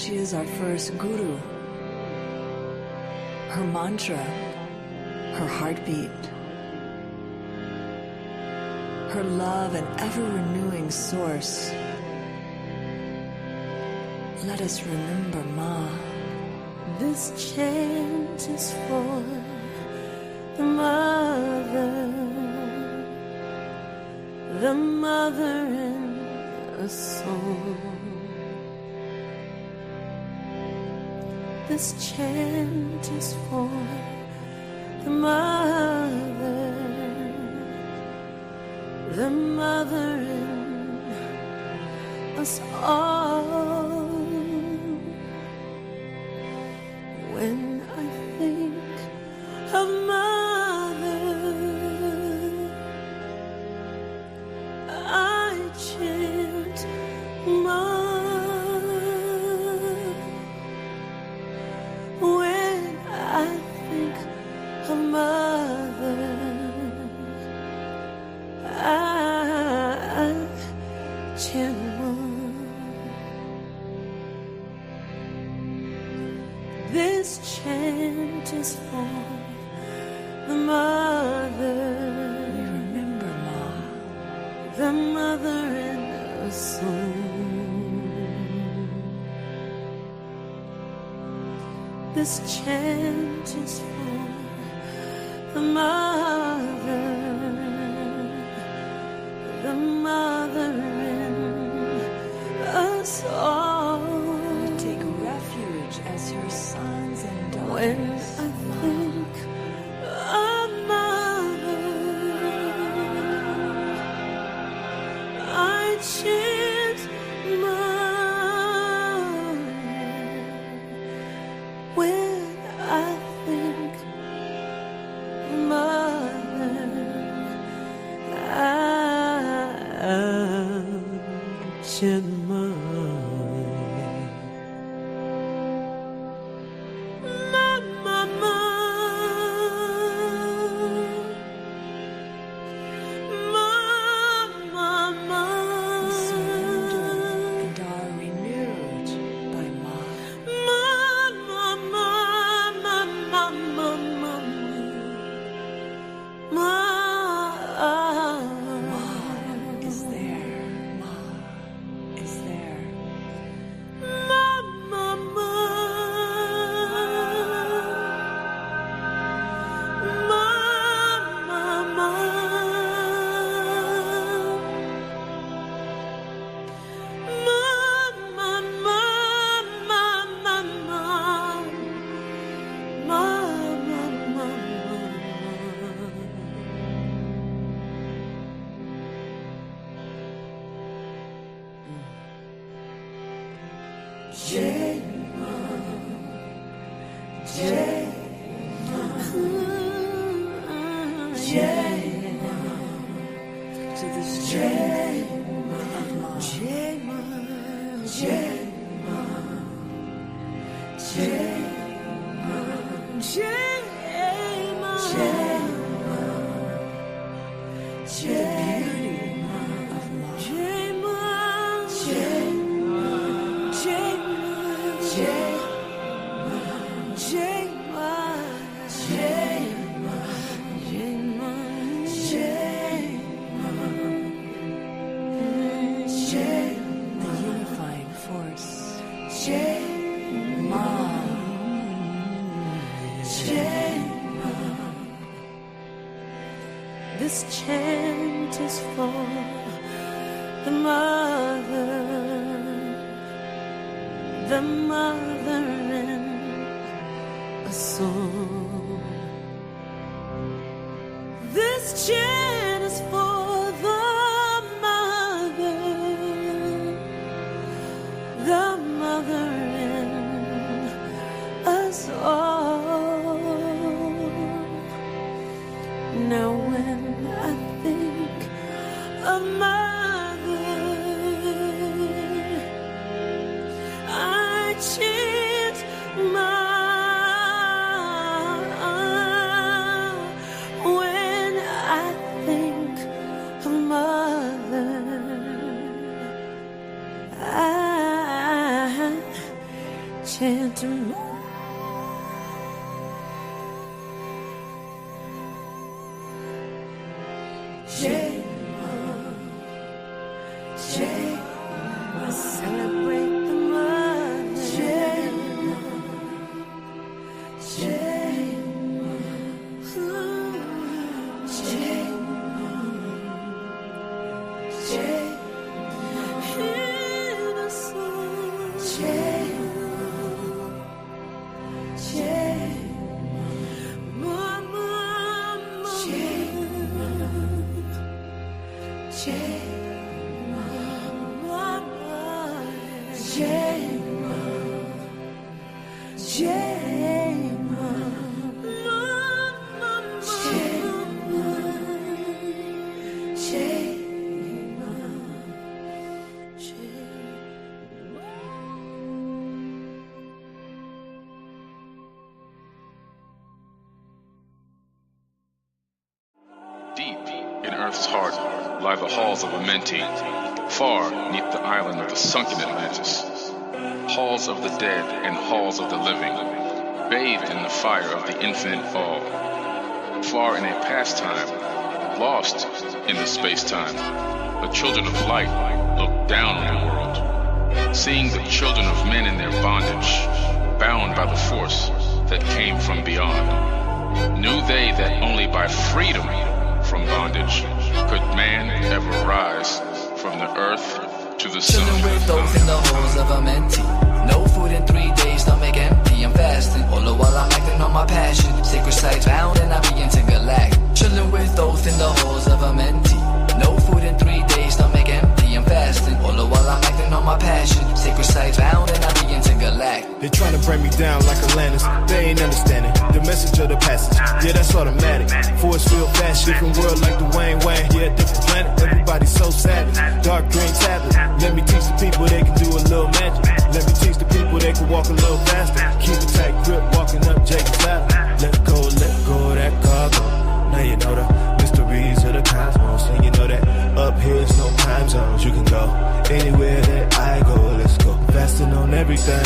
She is our first guru. Her mantra, her heartbeat, her love and ever-renewing source. Let us remember Ma. This chant is for the mother in a song. This chant is for the mother in us all. When I think of mother, I chant Ma. When I think of mother, I chant Ma. This chant is for the mother. We remember Ma. The mother in a song. This chant is for the mother in us all. Take refuge as your sons and daughters. When I think of mother, I chant Ma. When I think of mother, I chant Ma. This chant is for the mother in a song. This chant is for the mother in us all. Now when I think of mother, I chant Ma. When I think of mother, I chanting. I celebrate the Deep in Earth's heart lie the halls of Amenti, far neath the island of the sunken Atlantis. Halls of the dead and halls of the living, bathed in the fire of the infinite fall. Far in a past time, lost in the space-time, the children of light look down on the world, seeing the children of men in their bondage, bound by the force that came from beyond. Knew they that only by freedom from bondage could man ever rise from the earth to the sun. Chilling with those in the holes of a mentee. No food in 3 days, stomach empty, I'm fasting. All the while I'm acting on my passion. Sacred sites found and I begin to galactic. Chilling with those in the holes of a mentee. No food in 3 days, stomach empty, I'm fasting. All the while I'm acting on my passion. Sacred sites found and I begin to galactic. They trying to bring me down like Atlantis. They ain't understanding the message of the passage. Yeah, that's automatic. Force field fast, different world like the Wayne. Yeah, different planet. Everybody's so savage. Dark green tablet. Let me teach the people they can do a little magic. Let me teach the people they can walk a little faster. Keep a tight grip, walking up Jacob's ladder. Let go of that cargo. Now you know the mysteries of the cosmos, and you know that up here's no time zones. You can go anywhere that I go. Let's go fasting on everything,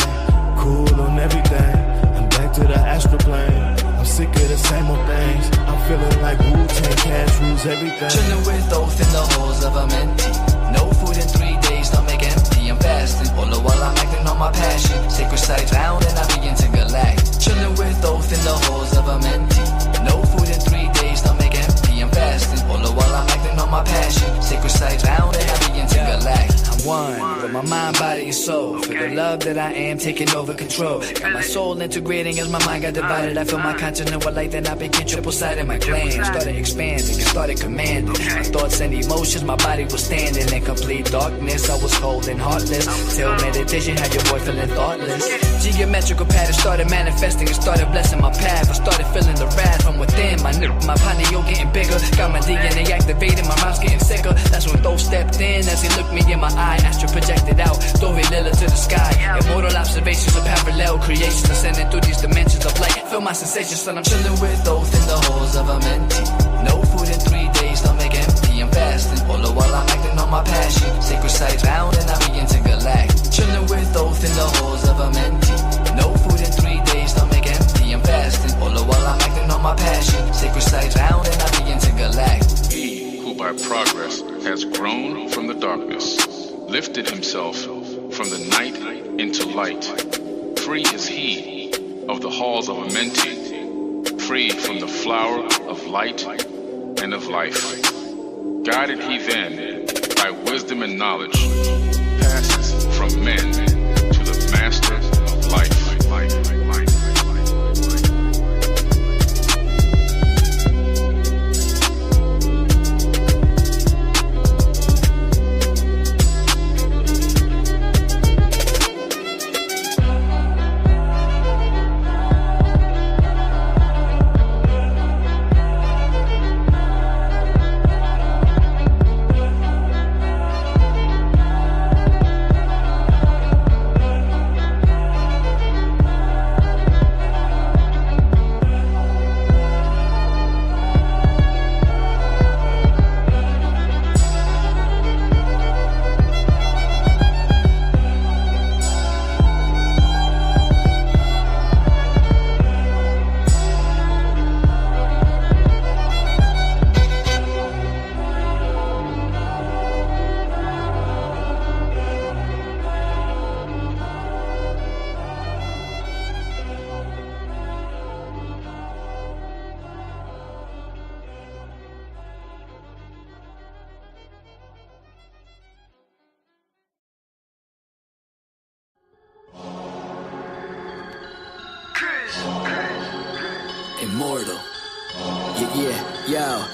cool on everything. I'm back to the astral plane. I'm sick of the same old things. I'm feeling like Wu-Tang Cash rules everything. Chilling with those in the holes of a mentee. No food in 3 days, stomach empty, I'm fasting. All the while I'm acting on my passion. Sacred sites found and I begin to galactic. Chilling with those in the holes of a mentee. No food in 3 days, stomach empty, I'm fasting. All the while I'm acting on my passion. Sacred sites found and I begin to galactic. I'm one with my mind, body, and soul. For the love that I am taking over control. Got my soul integrating as my mind got divided. I feel my continent with light, then I became triple-sided. My glands started expanding and started commanding. My thoughts and emotions, my body was standing in complete darkness. I was cold and heartless. Till meditation had your boy feeling thoughtless. Geometrical patterns started manifesting and started blessing my path. I started feeling the wrath from within. My panio getting bigger. Got my DNA activated, my mouth's getting sicker. That's when Tho stepped in as he looked me in my eye. Astro projected out, Dove Lila to the sky. Immortal observations of parallel creations, ascending through these dimensions of light. Feel my sensations, son. I'm chilling with those in the holes of a mentee. No food in 3 days, stomach empty, I'm fasting. All the while I'm acting on my passion. Sacred sites found and I begin to galactic. Chilling with those in the holes of a mentee. No food in 3 days, stomach empty, I'm fasting. All the while I'm acting on my passion. Sacred sites found and I begin to galactic. He who by progress has grown from the darkness, lifted himself from the night into light. Free is he of the halls of Amenti, free from the flower of light and of life. Guided he then by wisdom and knowledge, passes from men to the master of life. Immortal. Yeah.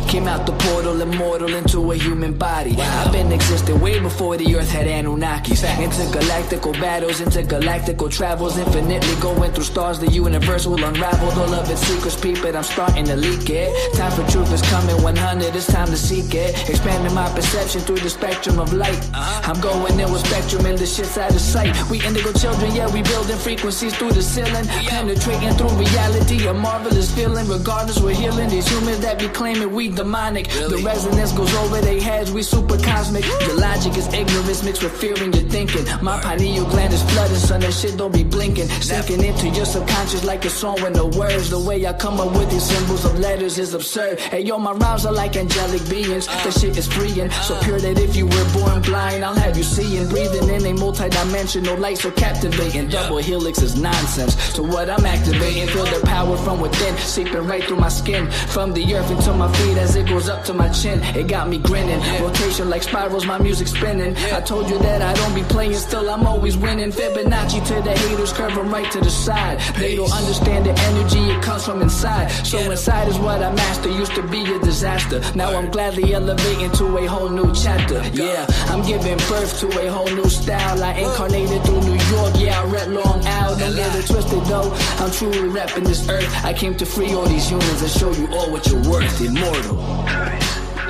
Came out the portal, immortal into a human body. I've been existing way before the earth had Anunnakis. Intergalactical battles, intergalactical travels, infinitely going through stars. The universe will unravel all of its secrets, peep it. I'm starting to leak it. Time for truth is coming, 100, it's time to seek it. Expanding my perception through the spectrum of light. I'm going in with spectrum and the shit's out of sight. We indigo children, yeah, we building frequencies through the ceiling. Penetrating through reality, a marvelous feeling. Regardless, we're healing these humans that be claiming we demonic. The resonance goes over their heads, we super cosmic. Your logic is ignorance mixed with fear in your thinking. My pineal gland is flooding, son, that shit don't be blinking. Sinking into your subconscious like a song with no words. The way I come up with these symbols of letters is absurd. Hey yo, my rhymes are like angelic beings. That shit is freeing, so pure that if you were born blind, I'll have you seeing. Breathing in a multi-dimensional light so captivating. Double helix is nonsense, so what I'm activating. Feel the power from within, seeping right through my skin. From the earth into my feet as it goes up to my chin. It got me grinning, rotation like spirals, my music spinning. I told you that I don't be playing, still I'm always winning. Fibonacci to the haters, curve them right to the side. They don't understand the energy, it comes from inside. So inside is what I master, used to be a disaster. Now I'm gladly elevating to a whole new chapter. Yeah, I'm giving birth to a whole new style. I incarnated through New York, yeah, I rep Long Island. Don't get it twisted though, I'm truly repping this earth. I came to free all these humans and show you all what you're worth. Immortal.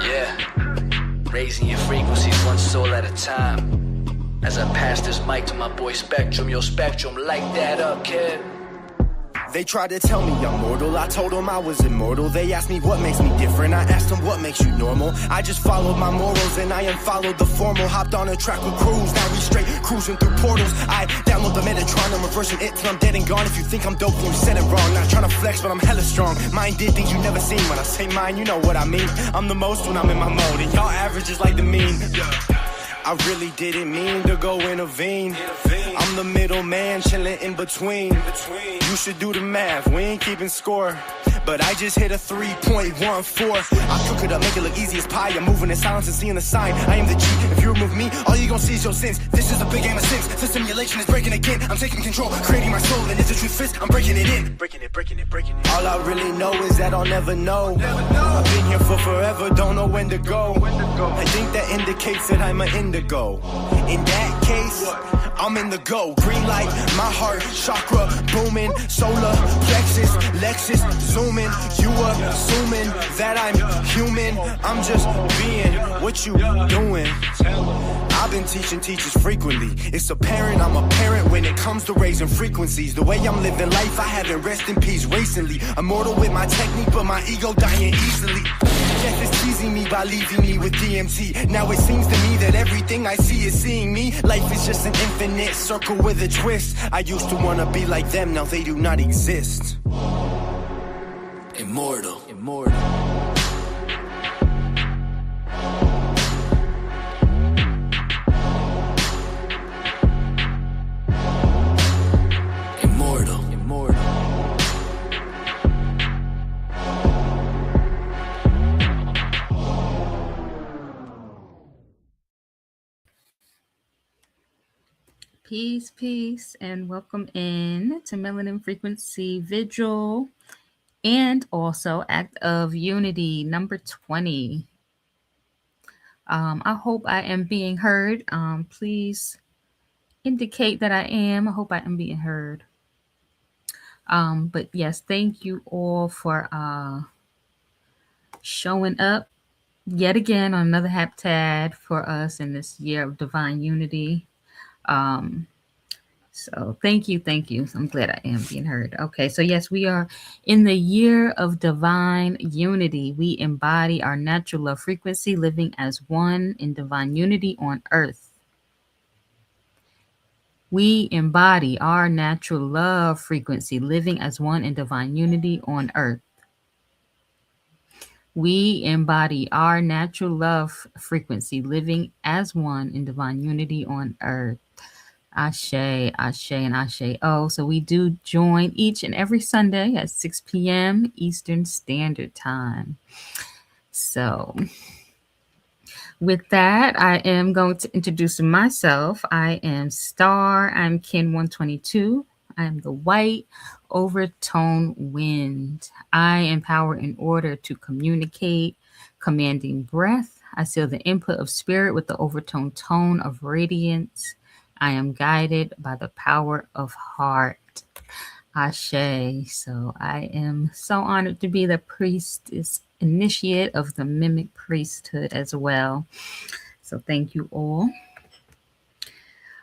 Yeah, raising your frequencies one soul at a time. As I pass this mic to my boy Spectrum, yo Spectrum, light that up, kid. They tried to tell me I'm mortal, I told them I was immortal. They asked me what makes me different, I asked them what makes you normal. I just followed my morals and I unfollowed the formal. Hopped on a track with crews, now we straight cruising through portals. I download the Metatron, I'm reversing it till I'm dead and gone. If you think I'm dope, then you said it wrong. Not trying to flex, but I'm hella strong. Mine did things you never seen. When I say mine, you know what I mean. I'm the most when I'm in my mode, and y'all average is like the mean. I really didn't mean to go intervene. I'm the middleman, chilling in between. You should do the math, we ain't keeping score. But I just hit a 3.14. I cook it up, make it look easy as pie. I'm moving in silence and seeing the sign. I am the G, if you remove me, all you gon' see is your sins. This is a big game of six, the simulation is breaking again. I'm taking control, creating my soul, and if the truth fits, I'm breaking it in. Breaking it. All I really know is that I'll never know. I've been here for forever, don't know when to go. I think that indicates that I'm an indigo. In that case, I'm in the go. Green light, my heart, chakra booming. Solar plexus, Lexus zooming. You assuming that I'm human. I'm just being what you doing. I've been teaching teachers frequently. It's apparent I'm a parent when it comes to raising frequencies. The way I'm living life, I haven't rest in peace recently. Immortal with my technique, but my ego dying easily. Death is teasing me by leaving me with DMT. Now it seems to me that everything I see is seeing me. Life is just an infinite circle with a twist. I used to wanna be like them, now they do not exist. Immortal. Peace, and welcome in to Melanin Frequency Vigil and also Act of Unity number 20. I hope I am being heard. Please indicate that I am. I hope I am being heard. But yes, thank you all for showing up yet again on another haptad for us in this year of divine unity. So thank you. I'm glad I am being heard. Okay, so yes, we are in the year of divine unity. We embody our natural love frequency, living as one in divine unity on earth. We embody our natural love frequency, living as one in divine unity on earth. We embody our natural love frequency, living as one in divine unity on earth. Ashe, and Ashe. Oh, so we do join each and every Sunday at 6 p.m. Eastern Standard Time. So with that, I am going to introduce myself. I am Star. I'm Kin 122. I am the white overtone wind. I empower in order to communicate, commanding breath. I seal the input of spirit with the overtone tone of radiance. I am guided by the power of heart. Ashe. So I am so honored to be the priestess initiate of the mimic priesthood as well. So thank you all.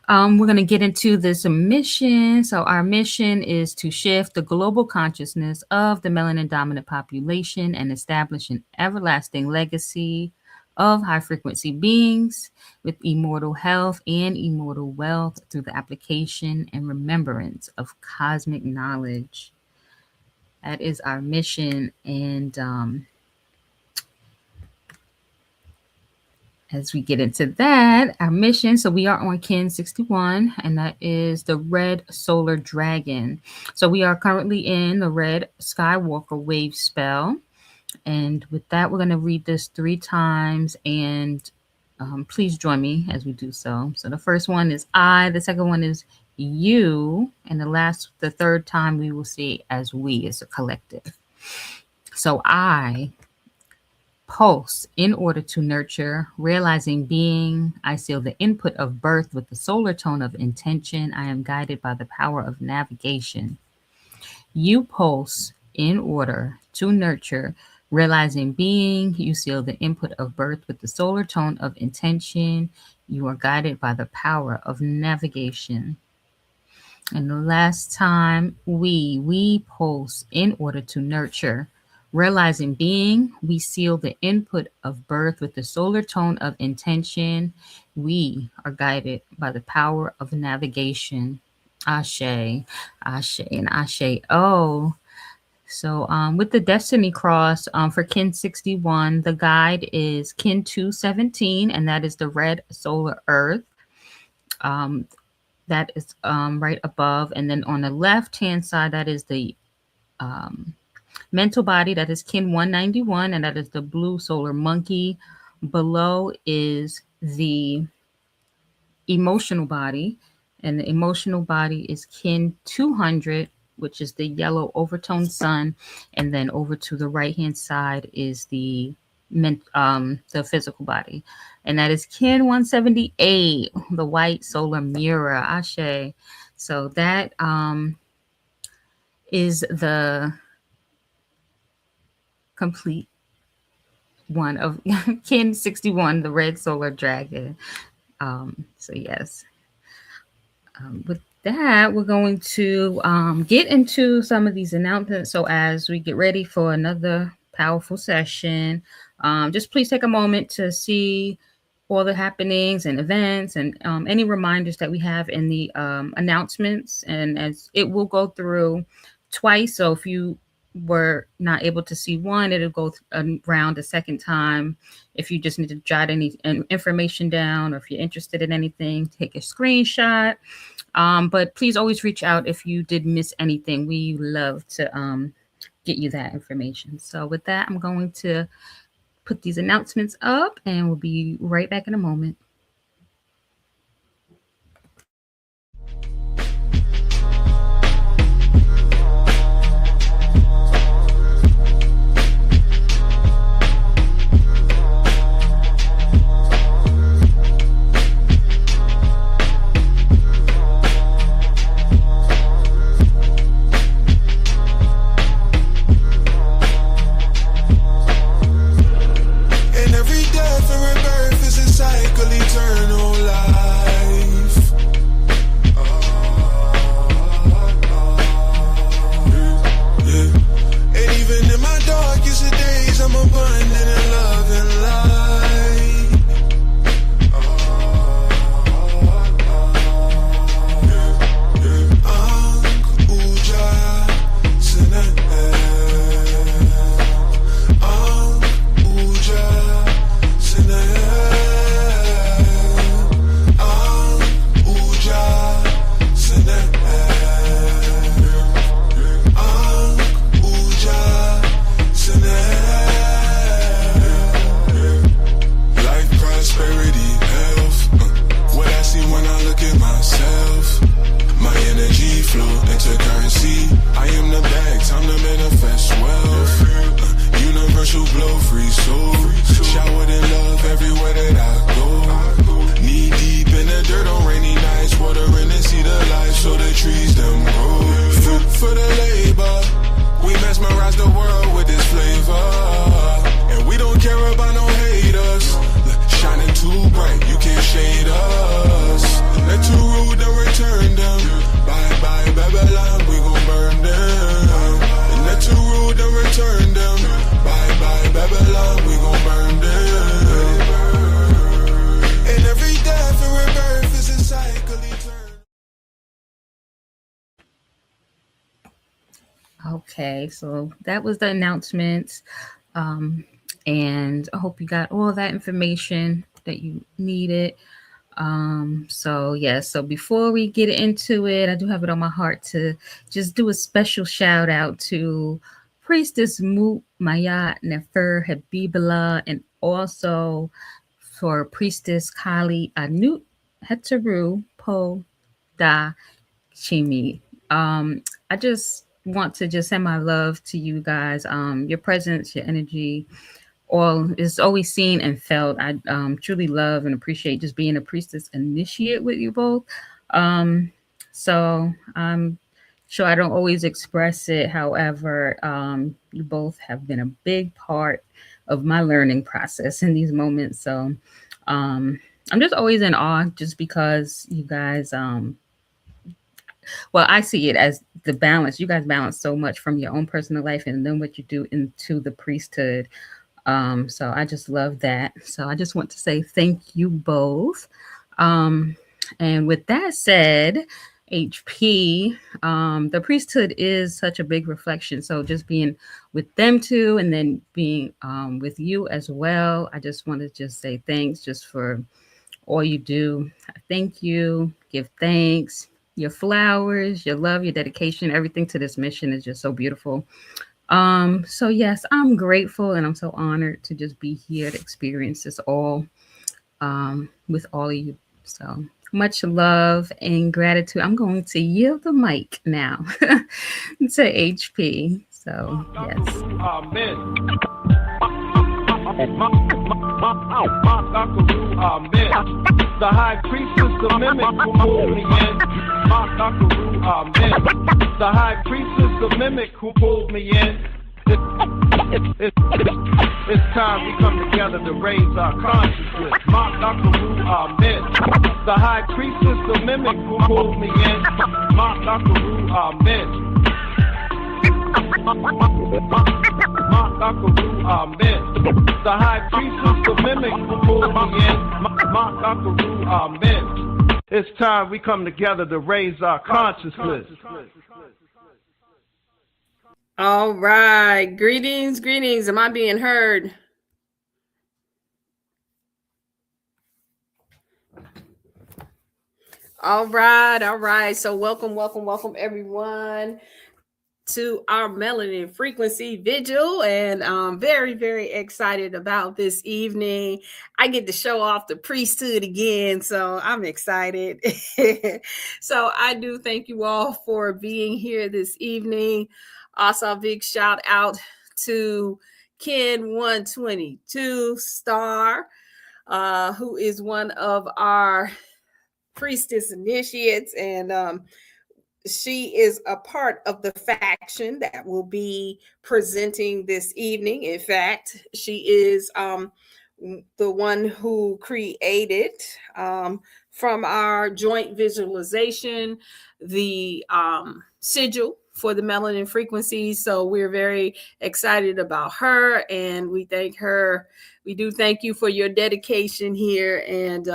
We're going to get into this mission. So our mission is to shift the global consciousness of the melanin dominant population and establish an everlasting legacy of high frequency beings with immortal health and immortal wealth through the application and remembrance of cosmic knowledge. That is our mission. And as we get into that, our mission, so we are on Kin 61, and that is the red solar dragon. So we are currently in the red Skywalker wave spell. And with that, we're going to read this 3 times, and please join me as we do so. So the first one is I, the second one is you, and the third time we will see as we, as a collective. So I pulse in order to nurture, realizing being. I seal the input of birth with the solar tone of intention. I am guided by the power of navigation. You pulse in order to nurture, realizing being. You seal the input of birth with the solar tone of intention. You are guided by the power of navigation. And the last time, we pulse in order to nurture, realizing being. We seal the input of birth with the solar tone of intention. We are guided by the power of navigation. Ashe, Ashe, and Ashe. Oh, so with the Destiny Cross for Kin 61, the guide is Kin 217, and that is the red solar earth. That is right above. And then on the left-hand side, that is the mental body, that is Kin 191, and that is the blue solar monkey. Below is the emotional body, and the emotional body is Kin 200, which is the yellow overtone sun. And then over to the right-hand side is the physical body, and that is Kin 178, the white solar mirror. Ashe. So that is the complete one of Kin 61, the red solar dragon. So yes, with that, we're going to get into some of these announcements. So as we get ready for another powerful session, just please take a moment to see all the happenings and events and any reminders that we have in the announcements. And as it will go through twice, so if you were not able to see one, it'll go around a second time. If you just need to jot any information down, or if you're interested in anything, take a screenshot. But please always reach out if you did miss anything. We love to get you that information. So with that, I'm going to put these announcements up, and we'll be right back in a moment. And every death and rebirth is a cycle. I am the bag, time to manifest wealth. Universal blow, free soul. Showered in love everywhere that I go. Knee deep in the dirt on rainy nights. Water in the seed of life so the trees them grow. Food for the labor. We mesmerize the world with this flavor. And we don't care about no haters. Shining too bright, you can't shade us. They're too rude to return them. Bye bye Babylon, we gon' burn them. And they're too rude to return them. Bye bye Babylon, we gon' burn them. And every death and rebirth is a cycle eternal. Okay, so that was the announcements. And I hope you got all that information that you needed. So before we get into it, I do have it on my heart to just do a special shout out to Priestess Moot Maya Nefer Habiballah, and also for Priestess Kali Anut Heteru Po Da Chimi. I just want to just send my love to you guys. Your presence, your energy, all is always seen and felt. I truly love and appreciate just being a priestess initiate with you both. So I'm sure I don't always express it. However, you both have been a big part of my learning process in these moments. So I'm just always in awe just because you guys, well, I see it as the balance. You guys balance so much from your own personal life and then what you do into the priesthood. So I just love that. So I just want to say thank you both. And with that said, HP, the priesthood is such a big reflection. So just being with them too, and then being with you as well. I just want to just say thanks just for all you do. Thank you. Give thanks. Your flowers, your love, your dedication, everything to this mission is just so beautiful. So yes, I'm grateful and I'm so honored to just be here to experience this all with all of you. So much love and gratitude. I'm going to yield the mic now to HP. So yes. The high priestess, the mimic who pulled me in. The high priestess, the mimic who pulled me in. It's time we come together to raise our consciousness. Amen. The high priestess, the mimic who pulled me in. Amen. Amen. The high priestess, the mimic who pulled me in. Amen. It's time we come together to raise our consciousness. All right. Greetings. Am I being heard? All right. So welcome everyone to our Melanin Frequency Vigil, and I'm very, very excited about this evening. I get to show off the priesthood again, so I'm excited. So I do thank you all for being here this evening. Also, a big shout out to Ken 122 Star, who is one of our priestess initiates, and she is a part of the faction that will be presenting this evening. In fact, she is the one who created from our joint visualization the sigil for the Melanin Frequencies. So we're very excited about her, and we thank her. We do thank you for your dedication here, and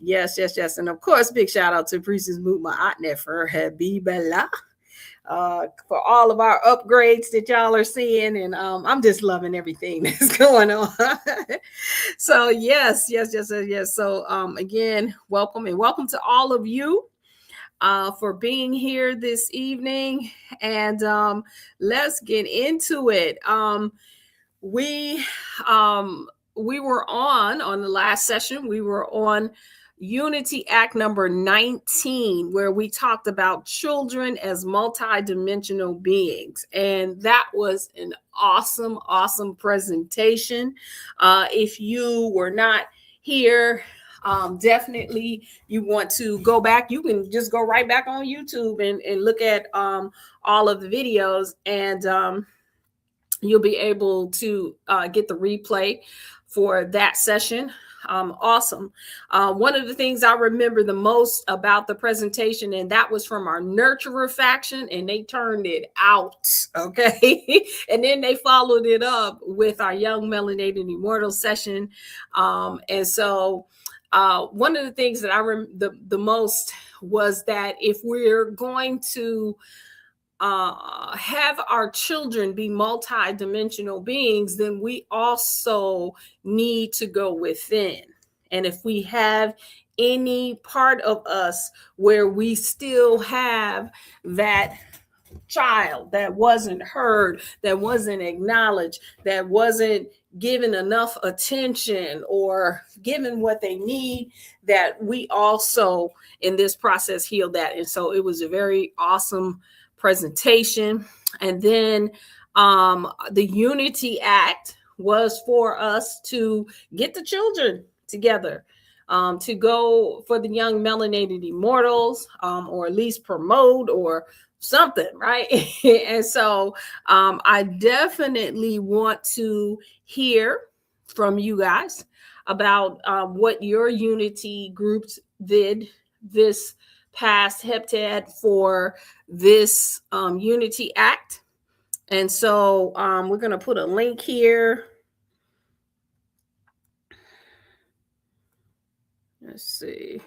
yes. And of course, big shout out to Priestess Moot Ma'at Nefer Habiballah for all of our upgrades that y'all are seeing. And I'm just loving everything that's going on. So yes. So again, welcome to all of you for being here this evening. And let's get into it. We were on the last session, we were on Unity Act number 19, where we talked about children as multidimensional beings. And that was an awesome, awesome presentation. If you were not here, definitely you want to go back. You can just go right back on YouTube and look at all of the videos, and you'll be able to get the replay for that session. Awesome. One of the things I remember the most about the presentation, and that was from our nurturer faction, and they turned it out. Okay. And then they followed it up with our young melanated immortal session. And so one of the things that I remember the most was that if we're going to have our children be multi-dimensional beings, then we also need to go within. And if we have any part of us where we still have that child that wasn't heard, that wasn't acknowledged, that wasn't given enough attention or given what they need, that we also in this process heal that. And so it was a very awesome presentation. And then the Unity Act was for us to get the children together, to go for the young melanated immortals, or at least promote or something, right? And so I definitely want to hear from you guys about what your Unity groups did this past heptad for this Unity Act. And so we're going to put a link here. Let's see.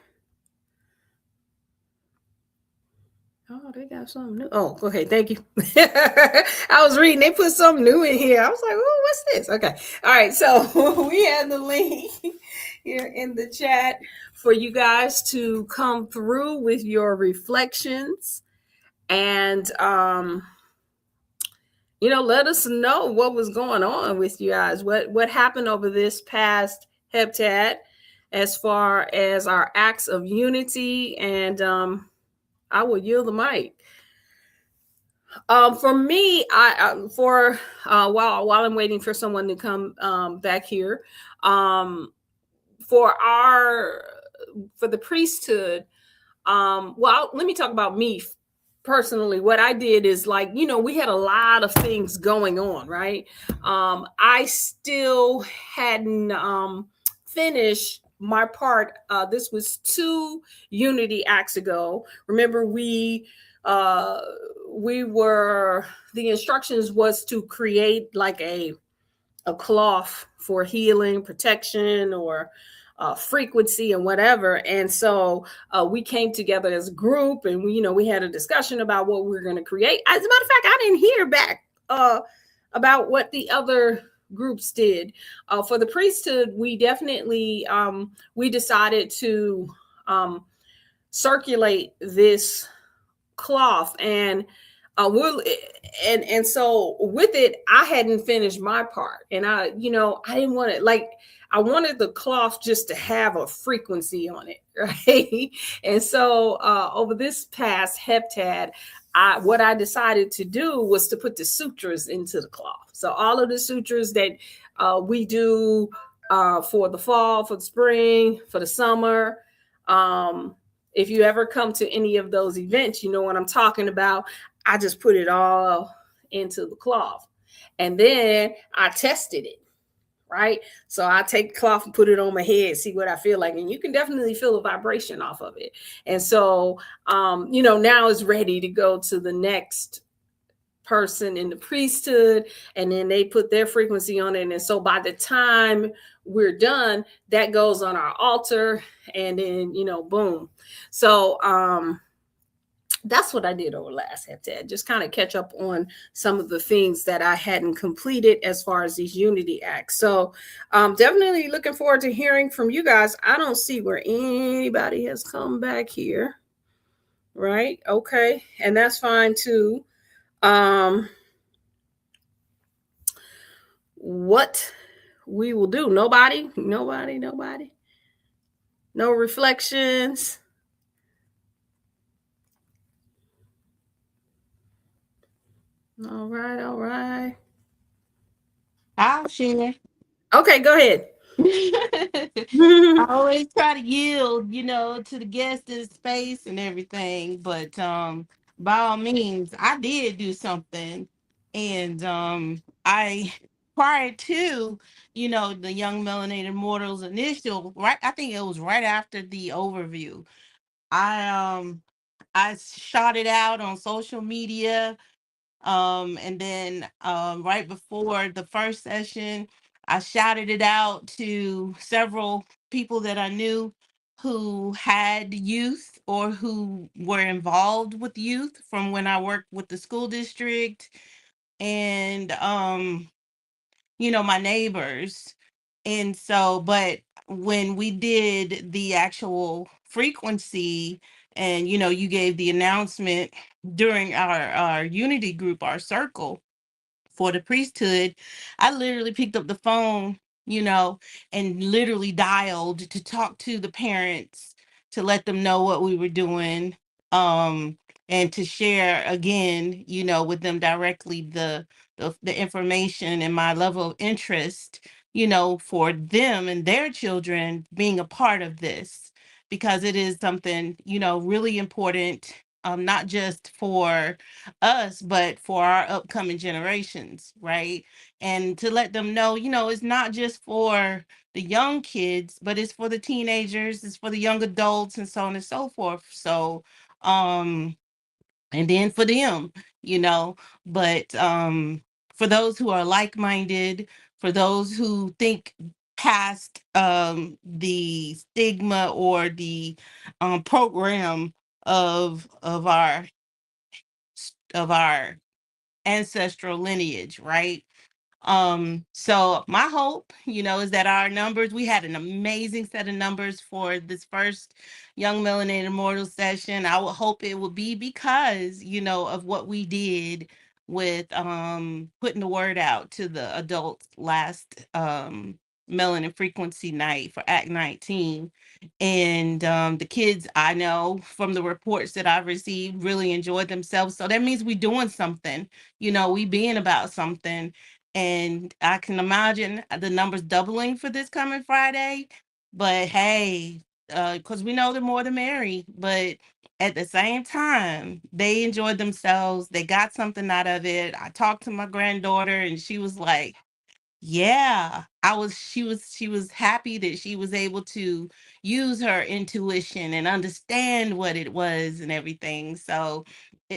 Oh, they got something new. Oh, okay. Thank you. I was reading. They put something new in here. I was like, oh, what's this? Okay. All right. So we have the link here in the chat for you guys to come through with your reflections. And, let us know what was going on with you guys. What happened over this past heptad as far as our acts of unity. And I will yield the mic. For me, while I'm waiting for someone to come back here, for the priesthood, well, let me talk about me personally. What I did is, like, we had a lot of things going on, right? I still hadn't finished my part. This was 2 Unity Acts ago. Remember, the instructions was to create like a cloth for healing, protection, or frequency and whatever. And so we came together as a group, and we had a discussion about what we were going to create. As a matter of fact, I didn't hear back about what the other groups did. For the priesthood, we definitely we decided to circulate this cloth, and so with it, I hadn't finished my part, and I didn't want it, like, I wanted the cloth just to have a frequency on it, right? And so over this past heptad, what I decided to do was to put the sutras into the cloth. So all of the sutras that we do for the fall, for the spring, for the summer, if you ever come to any of those events, you know what I'm talking about. I just put it all into the cloth, and then I tested it, right? So I take the cloth and put it on my head, see what I feel like, and you can definitely feel a vibration off of it. And so, now it's ready to go to the next person in the priesthood, and then they put their frequency on it. And so by the time we're done, that goes on our altar, and then, boom. So, that's what I did over last heptad, just kind of catch up on some of the things that I hadn't completed as far as these Unity Acts. So definitely looking forward to hearing from you guys. I don't see where anybody has come back here. Right. Okay. And that's fine too. What we will do. Nobody. No reflections. All right, all right. I'll share. Okay, go ahead. I always try to yield, to the guest in space and everything, but by all means, I did do something, and I prior to the Young Melanated Mortals initial, right, I think it was right after the overview. I shot it out on social media, and then right before the first session, I shouted it out to several people that I knew who had youth or who were involved with youth from when I worked with the school district, and my neighbors. And so, but when we did the actual frequency, and you gave the announcement during our unity group, our circle for the priesthood, I literally picked up the phone, and literally dialed to talk to the parents to let them know what we were doing, um and to share again, with them directly the information and my level of interest, for them and their children being a part of this, because it is something, really important, not just for us, but for our upcoming generations, right? And to let them know, it's not just for the young kids, but it's for the teenagers, it's for the young adults, and so on and so forth. So, um, and then for them, you know, but for those who are like-minded, for those who think past the stigma or the program of our ancestral lineage, right? So my hope, is that our numbers, we had an amazing set of numbers for this first Young Melanated Immortal session. I would hope it would be because, of what we did with putting the word out to the adults last Melanin Frequency Night for Act 19. And the kids, I know from the reports that I've received, really enjoyed themselves. So that means we're doing something, we being about something. And I can imagine the numbers doubling for this coming Friday. But hey, because we know the more the merry. But at the same time, they enjoyed themselves. They got something out of it. I talked to my granddaughter, and she was like, yeah, she was happy that she was able to use her intuition and understand what it was and everything. So,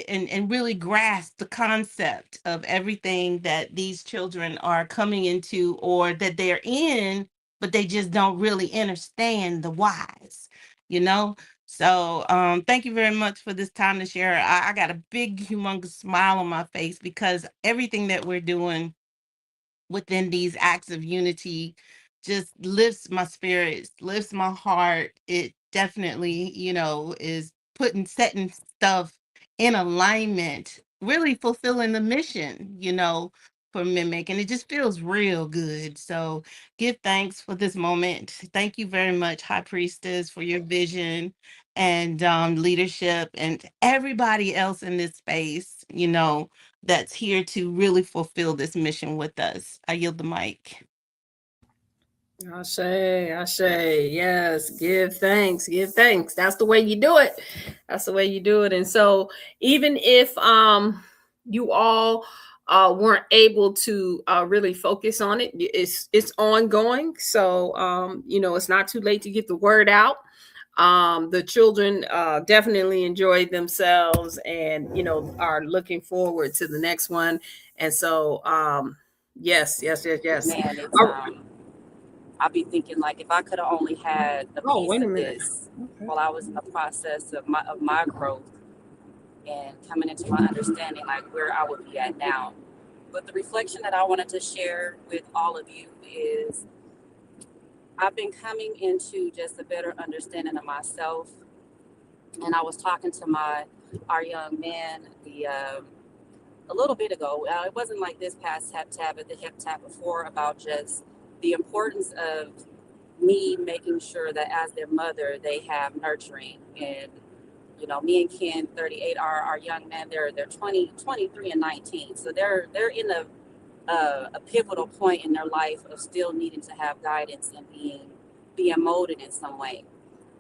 and really grasp the concept of everything that these children are coming into, or that they're in, but they just don't really understand the whys, you know? So, thank you very much for this time to share. I got a big, humongous smile on my face because everything that we're doing within these acts of unity just lifts my spirits, lifts my heart. It definitely, is setting stuff in alignment, really fulfilling the mission, for Mimic. And it just feels real good. So give thanks for this moment. Thank you very much, High Priestess, for your vision and leadership, and everybody else in this space, that's here to really fulfill this mission with us. I yield the mic. I say, yes, give thanks, give thanks. That's the way you do it. That's the way you do it. And so even if you all weren't able to really focus on it, it's ongoing. So it's not too late to get the word out. The children definitely enjoyed themselves, and are looking forward to the next one. And so yes, yes, yes, yes. Man, it's I'll be thinking, like, if I could have only had a Oh, piece wait a of minute. this Okay. while I was in the process of my growth and coming into my understanding, like where I would be at now. But the reflection that I wanted to share with all of you is I've been coming into just a better understanding of myself. And I was talking to our young man a little bit ago. It wasn't like this past hep tab, but the hep tab before, about just the importance of me making sure that as their mother, they have nurturing. And, me and Ken, 38, our young men, they're 20, 23, and 19. So they're in a pivotal point in their life of still needing to have guidance and being molded in some way.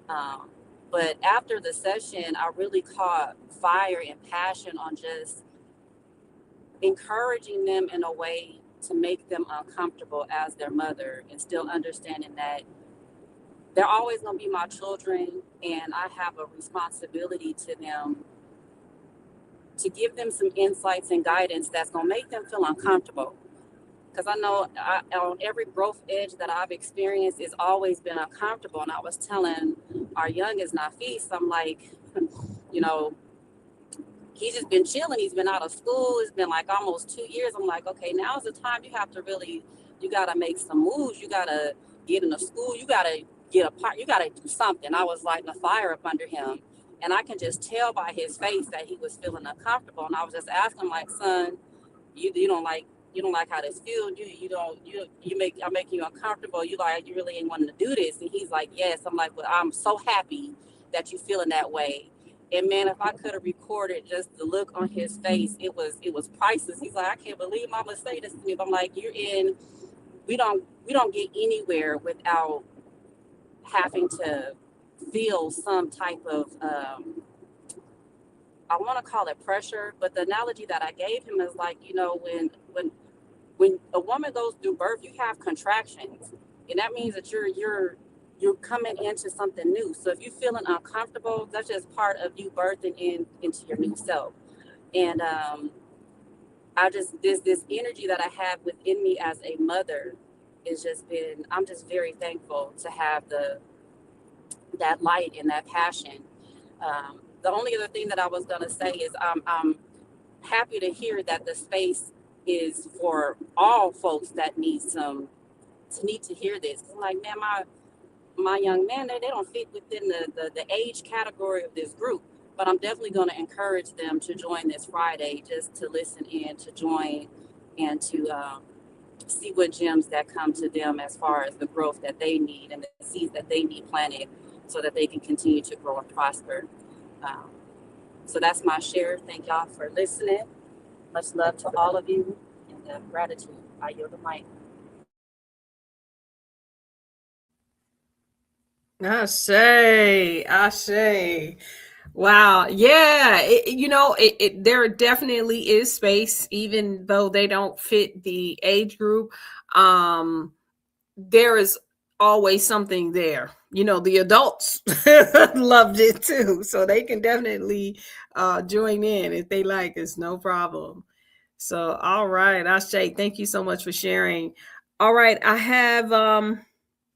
Um, but after the session, I really caught fire and passion on just encouraging them in a way to make them uncomfortable as their mother, and still understanding that they're always going to be my children, and I have a responsibility to them to give them some insights and guidance that's going to make them feel uncomfortable. Because I know on every growth edge that I've experienced, it's always been uncomfortable. And I was telling our youngest Nafis, I'm like, you know, he's just been chilling. He's been out of school. It's been like almost 2 years. I'm like, okay, now's the time you have to really, you got to make some moves. You got to get into school. You got to get a part. You got to do something. I was lighting a fire up under him. And I can just tell by his face that he was feeling uncomfortable. And I was just asking him, like, son, you don't like how this feels. I'm making you uncomfortable. You really ain't wanting to do this. And he's like, yes. I'm like, well, I'm so happy that you feeling that way. And man, if I could have recorded just the look on his face, it was priceless. He's like, I can't believe Mama say this to me. But I'm like, we don't get anywhere without having to feel some type of I want to call it pressure, but the analogy that I gave him is like, when a woman goes through birth, you have contractions, and that means that you're coming into something new. So if you're feeling uncomfortable, that's just part of you birthing into your new self. And I just this energy that I have within me as a mother is just been. I'm just very thankful to have that light and that passion. The only other thing that I was gonna say is I'm happy to hear that the space is for all folks that need to hear this. I'm like, man, my young man, they don't fit within the age category of this group, but I'm definitely going to encourage them to join this Friday, just to listen in, to join, and to see what gems that come to them as far as the growth that they need and the seeds that they need planted so that they can continue to grow and prosper. Um, so that's my share. Thank y'all for listening. Much love to all of you, and gratitude. I yield the mic. I say. Wow. Yeah. There definitely is space, even though they don't fit the age group. There is always something there. The adults loved it too. So they can definitely join in if they like. It's no problem. So, all right. Ashe, thank you so much for sharing. All right. I have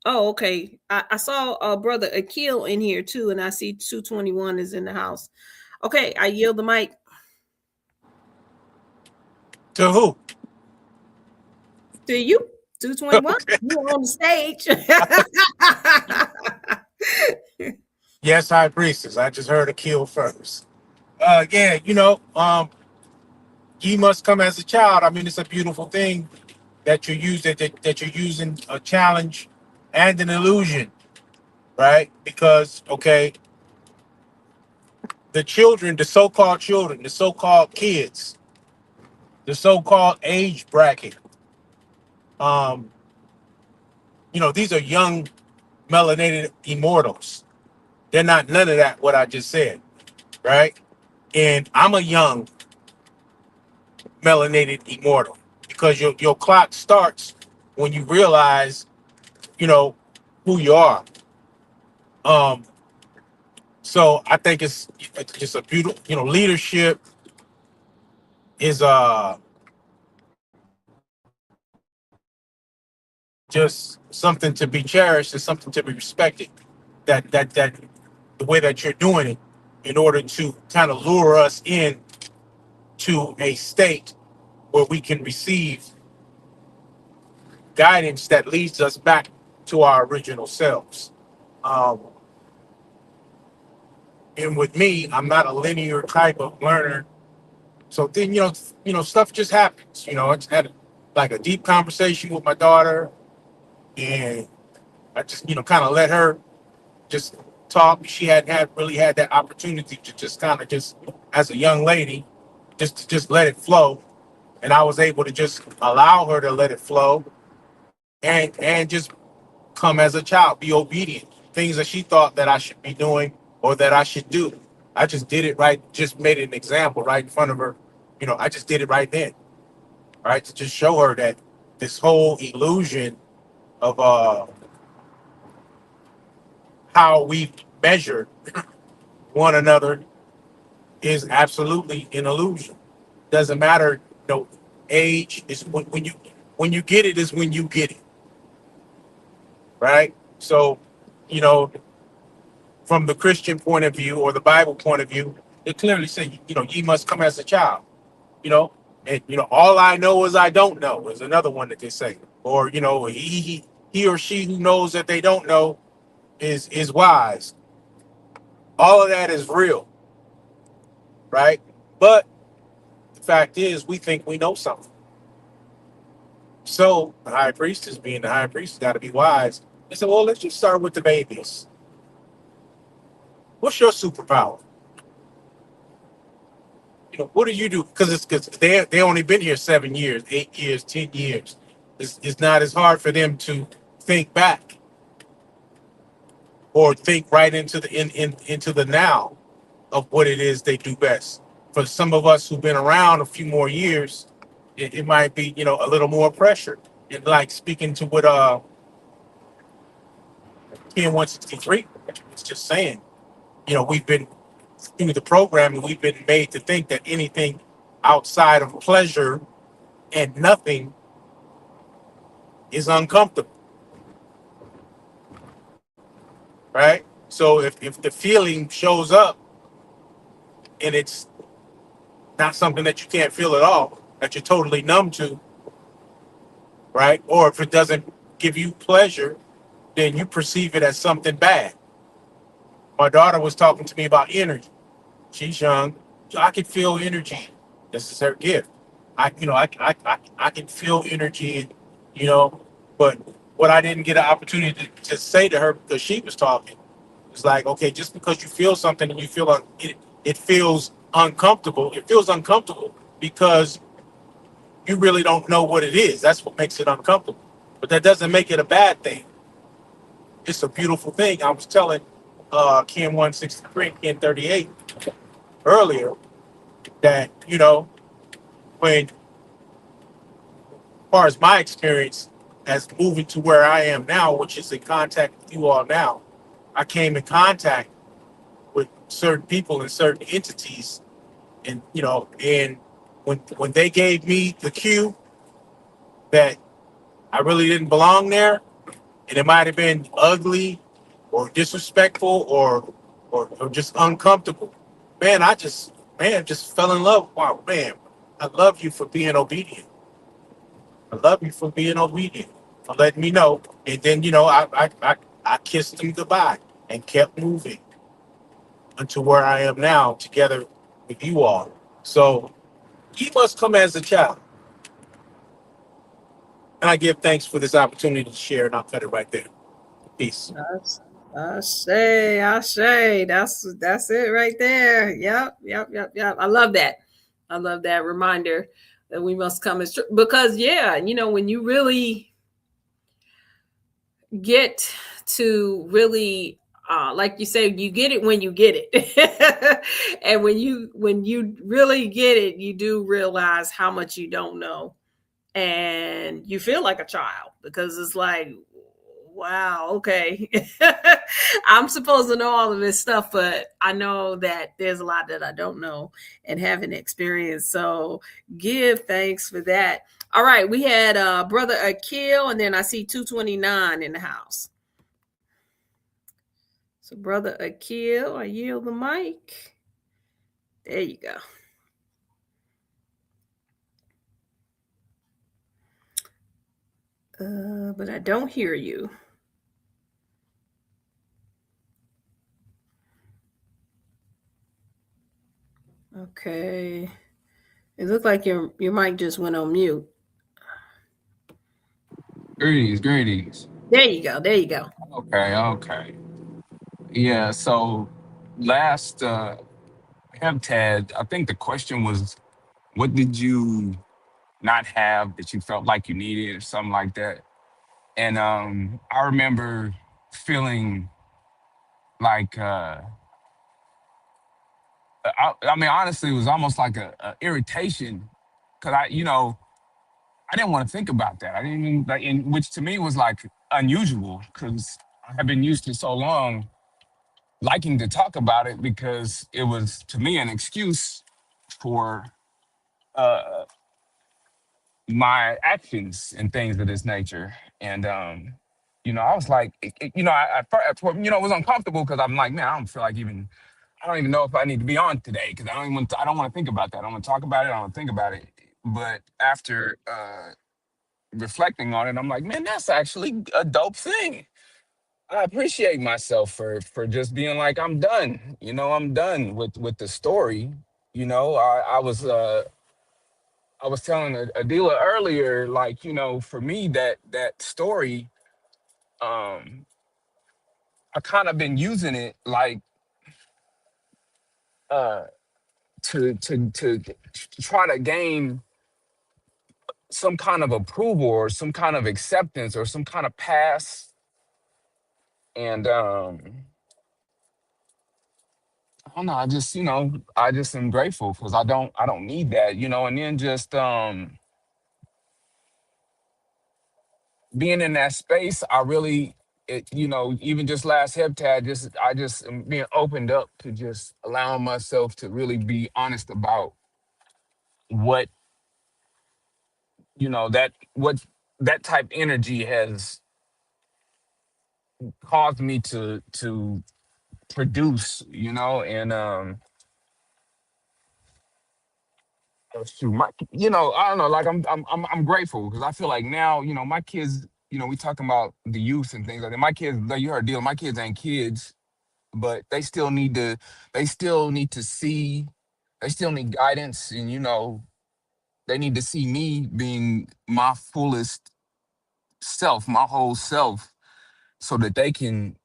Oh, okay. I saw brother Akil in here too, and I see 221 is in the house. Okay, I yield the mic To who? to you. 221. Okay. You're on the stage. Yes, high priestess. I just heard a kill first. Yeah, ye must come as a child. I mean, it's a beautiful thing that that you're using a challenge and an illusion, right? Because okay, the children, the so-called kids, the so-called age bracket, um, these are young melanated immortals. They're not none of that what I just said, right? And I'm a young melanated immortal because your clock starts when you realize, you know, who you are. Um, so I think it's just a beautiful, leadership is just something to be cherished and something to be respected. That the way that you're doing it in order to kind of lure us in to a state where we can receive guidance that leads us back to our original selves. Um, and with me, I'm not a linear type of learner. So then, stuff just happens. I just had like a deep conversation with my daughter, and I just, kind of let her just talk. She hadn't really had that opportunity to just kind of just, as a young lady, just let it flow. And I was able to just allow her to let it flow and just come as a child, be obedient. Things that she thought that I should be doing or that I should do. I just did it right, just made an example right in front of her. I just did it right then, right? To just show her that this whole illusion of how we measure one another is absolutely an illusion. Doesn't matter, age is when you get it is when you get it, right? So, you know, from the Christian point of view or the Bible point of view, it clearly says, ye must come as a child, you know, and all I know is I don't know is another one that they say, or he or she who knows that they don't know is wise. All of that is real, right? But the fact is, we think we know something. So the high priestess, being the high priest, got to be wise. They said, well, let's just start with the babies. What's your superpower? What do you do? Because they only been here 7 years, 8 years, 10 years. It's not as hard for them to think back or think right into into the now of what it is they do best. For some of us who've been around a few more years, it might be a little more pressure. And like speaking to what Ken 163 was just saying, we've been through the program and we've been made to think that anything outside of pleasure and nothing is uncomfortable, right? So if the feeling shows up and it's not something that you can't feel at all, that you're totally numb to, right? Or if it doesn't give you pleasure, then you perceive it as something bad. My daughter was talking to me about energy. She's young. So I can feel energy. This is her gift. I can feel energy, but what I didn't get an opportunity to say to her because she was talking was like, okay, just because you feel something and you feel it feels uncomfortable. It feels uncomfortable because you really don't know what it is. That's what makes it uncomfortable. But that doesn't make it a bad thing. It's a beautiful thing. I was telling Ken 163, Ken 38 earlier that, when, as far as my experience as moving to where I am now, which is in contact with you all now, I came in contact with certain people and certain entities, and and when they gave me the cue that I really didn't belong there, and it might have been ugly or disrespectful or just uncomfortable. Man, just fell in love. Wow, man, I love you for being obedient. I love you for being obedient, for letting me know. And then, I kissed them goodbye and kept moving until where I am now together with you all. So he must come as a child. And I give thanks for this opportunity to share, and I'll cut it right there. Peace. I say, that's it right there. Yep. I love that. I love that reminder that we must come as because when you really get to really like you say, you get it when you get it. And when you really get it, you do realize how much you don't know. And you feel like a child because it's like, wow, okay. I'm supposed to know all of this stuff, but I know that there's a lot that I don't know and haven't experienced. So give thanks for that. All right, we had Brother Akil, and then I see 229 in the house. So Brother Akil, I yield the mic. There you go. But I don't hear you. Okay. It looked like your mic just went on mute. Greetings. There you go. Okay. Yeah, so last HebTad, I think the question was, what did you not have that you felt like you needed or something like that? And I remember feeling like, I mean, honestly, it was almost like a irritation because I didn't want to think about that. I didn't even, like, which to me was like unusual because I have been used to so long liking to talk about it because it was to me an excuse for uh, my actions and things of this nature. And I was like, it was uncomfortable because I'm like, man, I don't feel like even. I don't even know if I need to be on today because I don't want to think about that. I don't want to talk about it. I don't want to think about it. But after reflecting on it, I'm like, man, that's actually a dope thing. I appreciate myself for just being like, I'm done. I'm done with the story. I was telling a dealer earlier, like, for me that story, um, I kind of been using it like uh to try to gain some kind of approval or some kind of acceptance or some kind of pass. And I don't know, I just am grateful because I don't need that, and then just being in that space, I really even just last heptad, I just am being opened up to just allowing myself to really be honest about what, what that type energy has caused me to produce, and shoot, I don't know, like I'm grateful because I feel like now, my kids, we talking about the youth and things like that. My kids, like you heard deal, my kids ain't kids, but they still need to see, they still need guidance, and they need to see me being my fullest self, my whole self, so that they can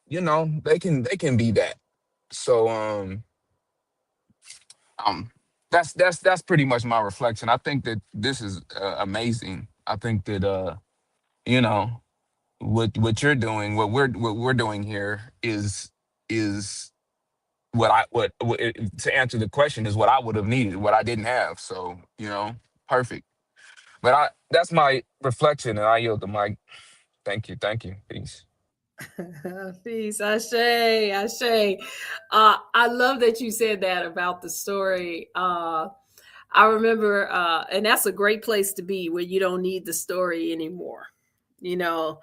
be that. So um that's pretty much my reflection. I think that this is amazing. I think that you know what you're doing, what we're doing here is to answer the question, is what I would have needed, what I didn't have. So perfect. But I that's my reflection, and I yield the mic. Thank you, peace. Peace, Ashe, Ashe. I love that you said that about the story. I remember, and that's a great place to be where you don't need the story anymore. That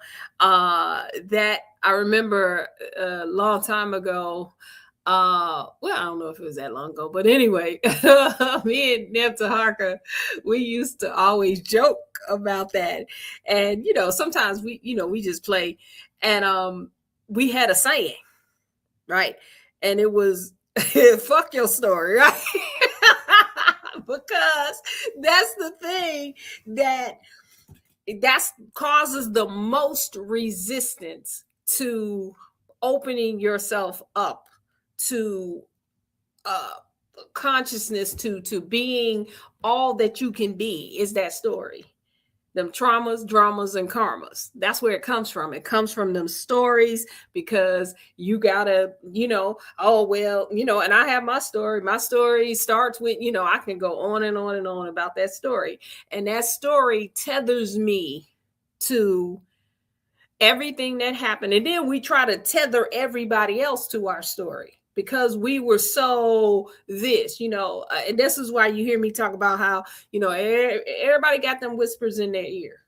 I remember a long time ago. Well, I don't know if it was that long ago, but anyway, me and Nebta Harker, we used to always joke about that. And, sometimes we just play. And we had a saying, right? And it was, fuck your story, right? Because that's the thing that causes the most resistance to opening yourself up to uh consciousness, to being all that you can be, is that story. Them traumas, dramas, and karmas. That's where it comes from. It comes from them stories, because you gotta, oh, well, and I have my story. My story starts with, I can go on and on and on about that story. And that story tethers me to everything that happened. And then we try to tether everybody else to our story because we were so this, and this is why you hear me talk about how, everybody got them whispers in their ear.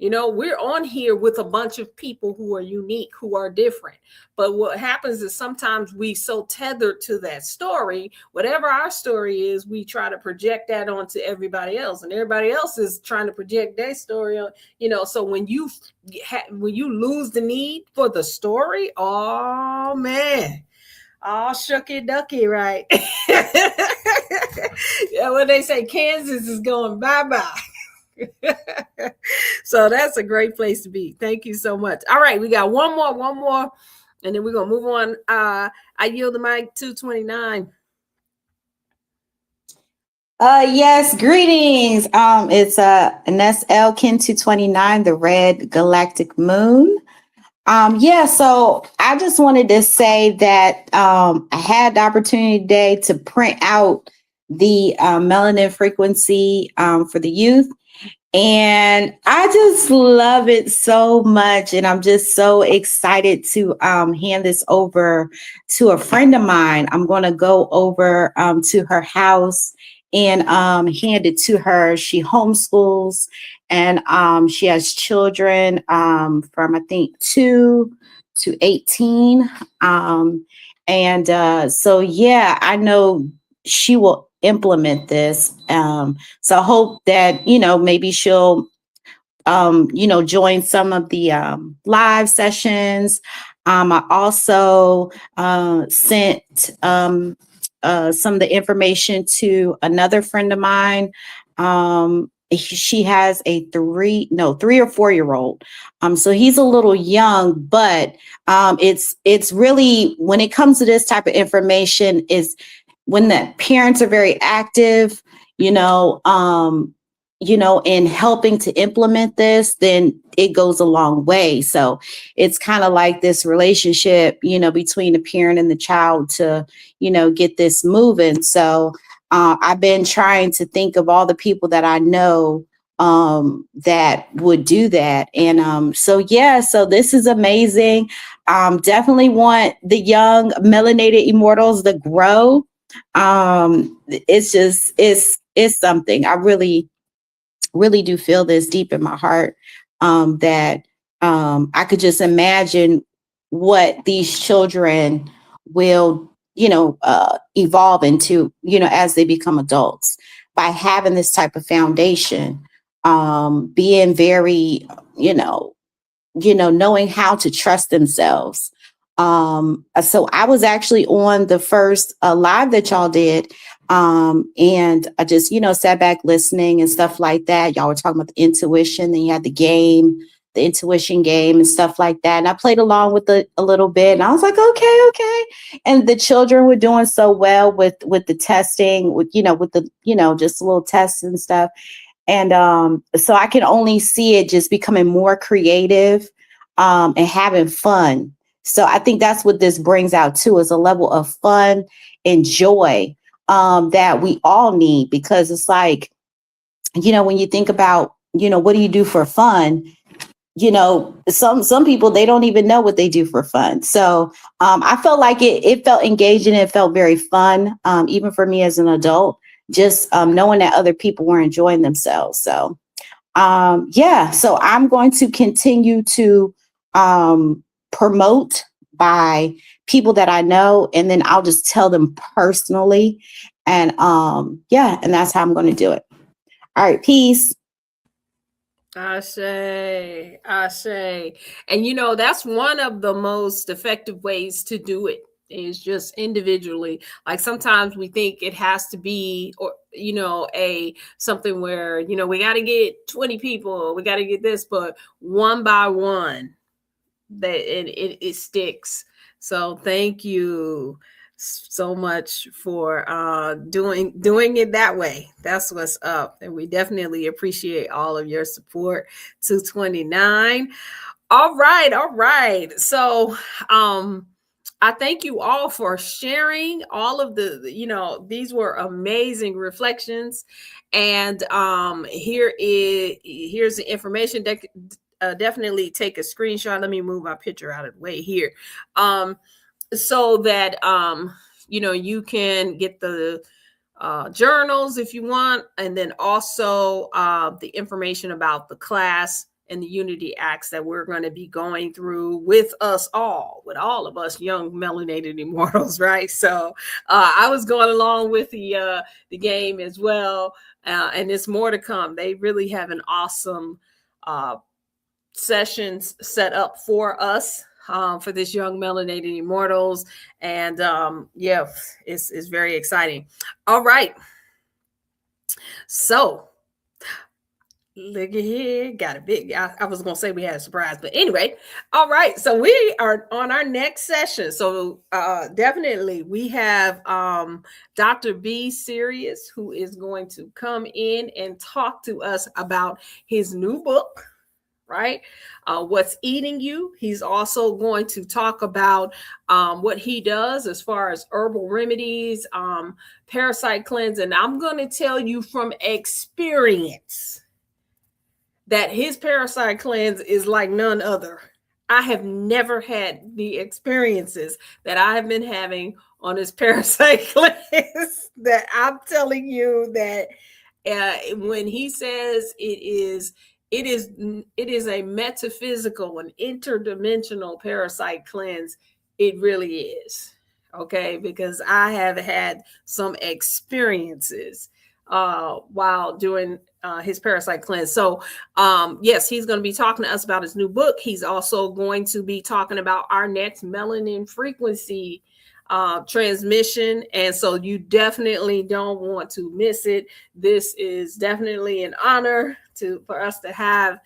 We're on here with a bunch of people who are unique, who are different. But what happens is sometimes we so tethered to that story, whatever our story is, we try to project that onto everybody else, and everybody else is trying to project their story on, so when you lose the need for the story, oh man, all shucky ducky, right? Yeah, when they say Kansas is going bye-bye. So that's a great place to be. Thank you so much. All right, we got one more, and then we're gonna move on. I yield the mic to 29. Yes, greetings. It's Ines Elkin 229, the Red Galactic Moon. Yeah, so I just wanted to say that I had the opportunity today to print out the melanin frequency for the youth. And I just love it so much. And I'm just so excited to hand this over to a friend of mine. I'm going to go over to her house and hand it to her. She homeschools and she has children from, I think, 2 to 18. So, yeah, I know she will implement this. So I hope that, maybe she'll, join some of the live sessions. I also sent some of the information to another friend of mine. She has a 3 or 4 year old. So he's a little young, but it's really, when it comes to this type of information, is when the parents are very active, in helping to implement this, then it goes a long way. So it's kind of like this relationship, between the parent and the child to, get this moving. So I've been trying to think of all the people that I know that would do that. And so this is amazing. Definitely want the young melanated immortals to grow. It's something. I really do feel this deep in my heart, that I could just imagine what these children will, evolve into, as they become adults, by having this type of foundation, being very, knowing how to trust themselves. So I was actually on the first live that y'all did. And I just, sat back listening and stuff like that. Y'all were talking about the intuition, then you had the intuition game and stuff like that. And I played along with it a little bit, and I was like, okay. And the children were doing so well with the testing, with the, just little tests and stuff. And so I can only see it just becoming more creative and having fun. So I think that's what this brings out too, is a level of fun and joy that we all need, because it's like, when you think about, what do you do for fun? Some people, they don't even know what they do for fun. So I felt like it felt engaging. It felt very fun, even for me as an adult, just knowing that other people were enjoying themselves. So so I'm going to continue to promote by people that I know, and then I'll just tell them personally. And and that's how I'm going to do it. All right, peace. Ashe. And that's one of the most effective ways to do it, is just individually. Like sometimes we think it has to be, or a something where we got to get 20 people, we got to get this, but one by one, that it sticks. So thank you so much for doing it that way. That's what's up, and we definitely appreciate all of your support. 229. All right. So I thank you all for sharing all of these were amazing reflections. And here's the information that definitely take a screenshot. Let me move my picture out of the way here, so that you can get the journals if you want, and then also the information about the class and the Unity Acts that we're going to be going through with all of us young melanated immortals, right? So I was going along with the game as well, and there's more to come. They really have an awesome sessions set up for us for this young melanated immortals, and it's very exciting. All right, so Look at here. Got a big, I was going to say we had a surprise, but anyway. All right. So we are on our next session. So definitely we have Dr. B Serious, who is going to come in and talk to us about his new book, right? What's eating you. He's also going to talk about what he does as far as herbal remedies, parasite cleanse. And I'm going to tell you from experience that his parasite cleanse is like none other. I have never had the experiences that I have been having on this parasite cleanse that I'm telling you that when he says it is a metaphysical and interdimensional parasite cleanse, it really is. Okay, because I have had some experiences while doing his parasite cleanse. So, yes, he's going to be talking to us about his new book. He's also going to be talking about our next melanin frequency transmission. And so you definitely don't want to miss it. This is definitely an honor for us to have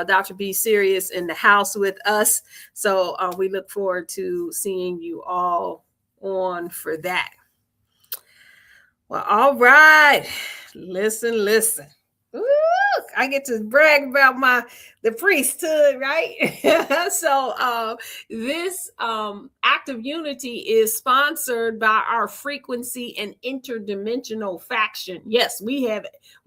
Dr. B Serious in the house with us. So we look forward to seeing you all on for that. Well, all right. Listen. Ooh, I get to brag about the priesthood, right? So this act of unity is sponsored by our frequency and interdimensional faction. Yes, we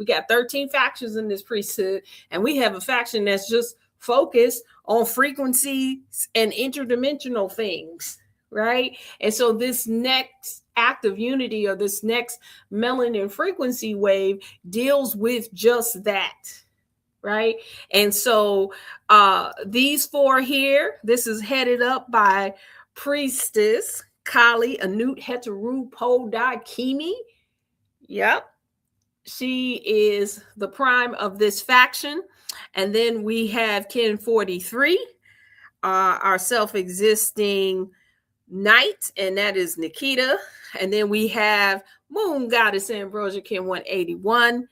got 13 factions in this priesthood, and we have a faction that's just focused on frequencies and interdimensional things, right? And so this next act of unity, or this next melanin frequency wave, deals with just that, right? And so these four here, this is headed up by Priestess Kali Anut Heteru Podakimi. Yep, she is the prime of this faction. And then we have Kin 43, our self-existing Knight, and that is Nikita. And then we have Moon Goddess Ambrosia, Kin 181,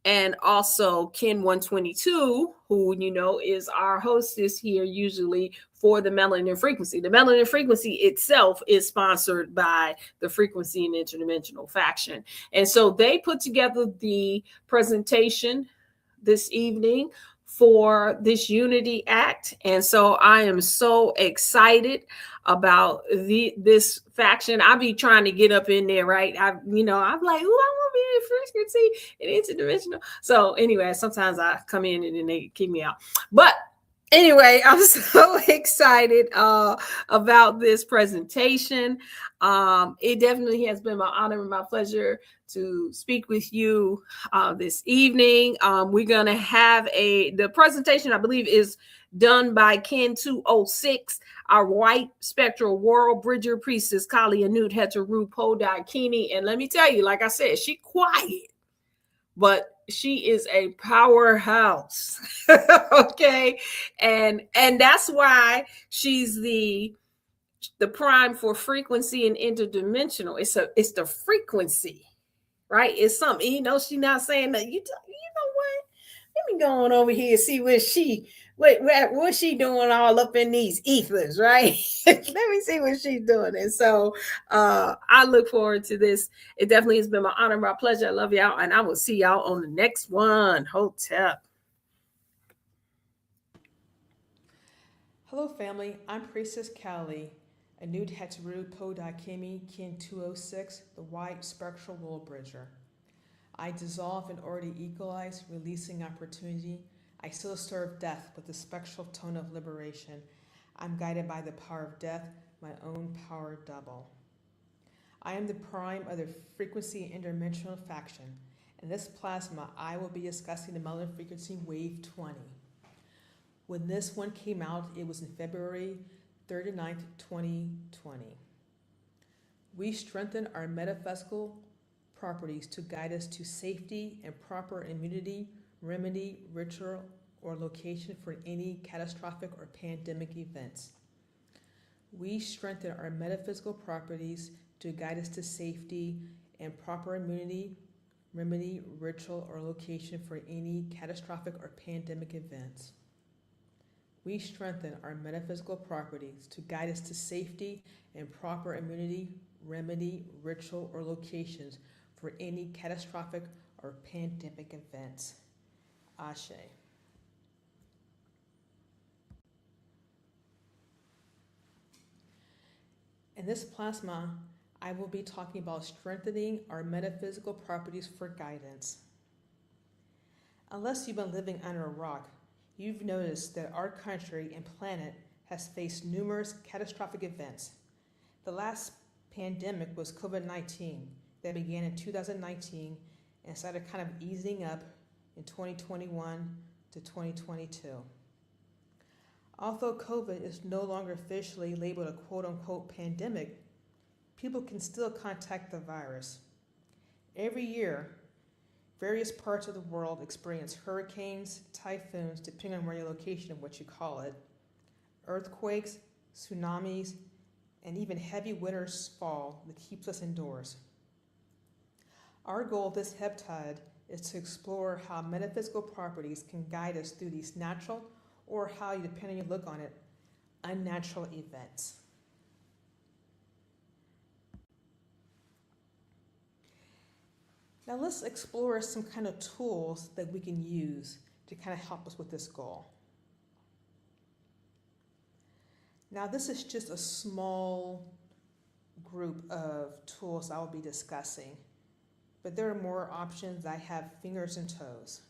and also Kin 122, who is our hostess here usually for the Melanin Frequency. The Melanin Frequency itself is sponsored by the Frequency and Interdimensional faction. And so they put together the presentation this evening for this Unity Act. And so I am so excited about this faction. I be trying to get up in there, right? I'm like, I want to be in frequency and interdimensional. So anyway, sometimes I come in and then they keep me out. But anyway, I'm so excited about this presentation. It definitely has been my honor and my pleasure to speak with you this evening. We're going to have the presentation, I believe, is done by Kin 206, our white spectral world bridger priestess, Kali Anut Heteru Podakini. And let me tell you, like I said, she quiet, but she is a powerhouse. Okay. And that's why she's the prime for frequency and interdimensional. It's the frequency, right? It's something, she's not saying that you know what? Let me go on over here and see what's she doing all up in these ethers, right? Let me see what she's doing. And so I look forward to this. It definitely has been my honor, my pleasure. I love y'all, and I will see y'all on the next one. Hotep. Hello, family. I'm Priestess Kali, Anut Heteru Podakimi, Kin 206, the white spectral world bridger. I dissolve and already equalize, releasing opportunity. I still serve death with the spectral tone of liberation. I'm guided by the power of death, my own power double. I am the prime of the frequency interdimensional faction. In this plasma, I will be discussing the Melanin frequency wave 20. When this one came out, it was in February 39th, 2020. We strengthen our metaphysical properties to guide us to safety and proper immunity, remedy, ritual, or location for any catastrophic or pandemic events. We strengthen our metaphysical properties to guide us to safety and proper immunity, remedy, ritual, or location for any catastrophic or pandemic events. We strengthen our metaphysical properties to guide us to safety and proper immunity, remedy, ritual, or locations for any catastrophic or pandemic events. Ashe. In this plasma, I will be talking about strengthening our metaphysical properties for guidance. Unless you've been living under a rock, you've noticed that our country and planet has faced numerous catastrophic events. The last pandemic was COVID-19 that began in 2019 and started kind of easing up in 2021 to 2022. Although COVID is no longer officially labeled a quote-unquote pandemic, people can still contact the virus. Every year, various parts of the world experience hurricanes, typhoons, depending on where your location and what you call it, earthquakes, tsunamis, and even heavy winter fall that keeps us indoors. Our goal of this heptide is to explore how metaphysical properties can guide us through these natural, or how, depending on your look on it, unnatural events. Now let's explore some kind of tools that we can use to kind of help us with this goal. Now this is just a small group of tools I will be discussing, but there are more options. I have fingers and toes.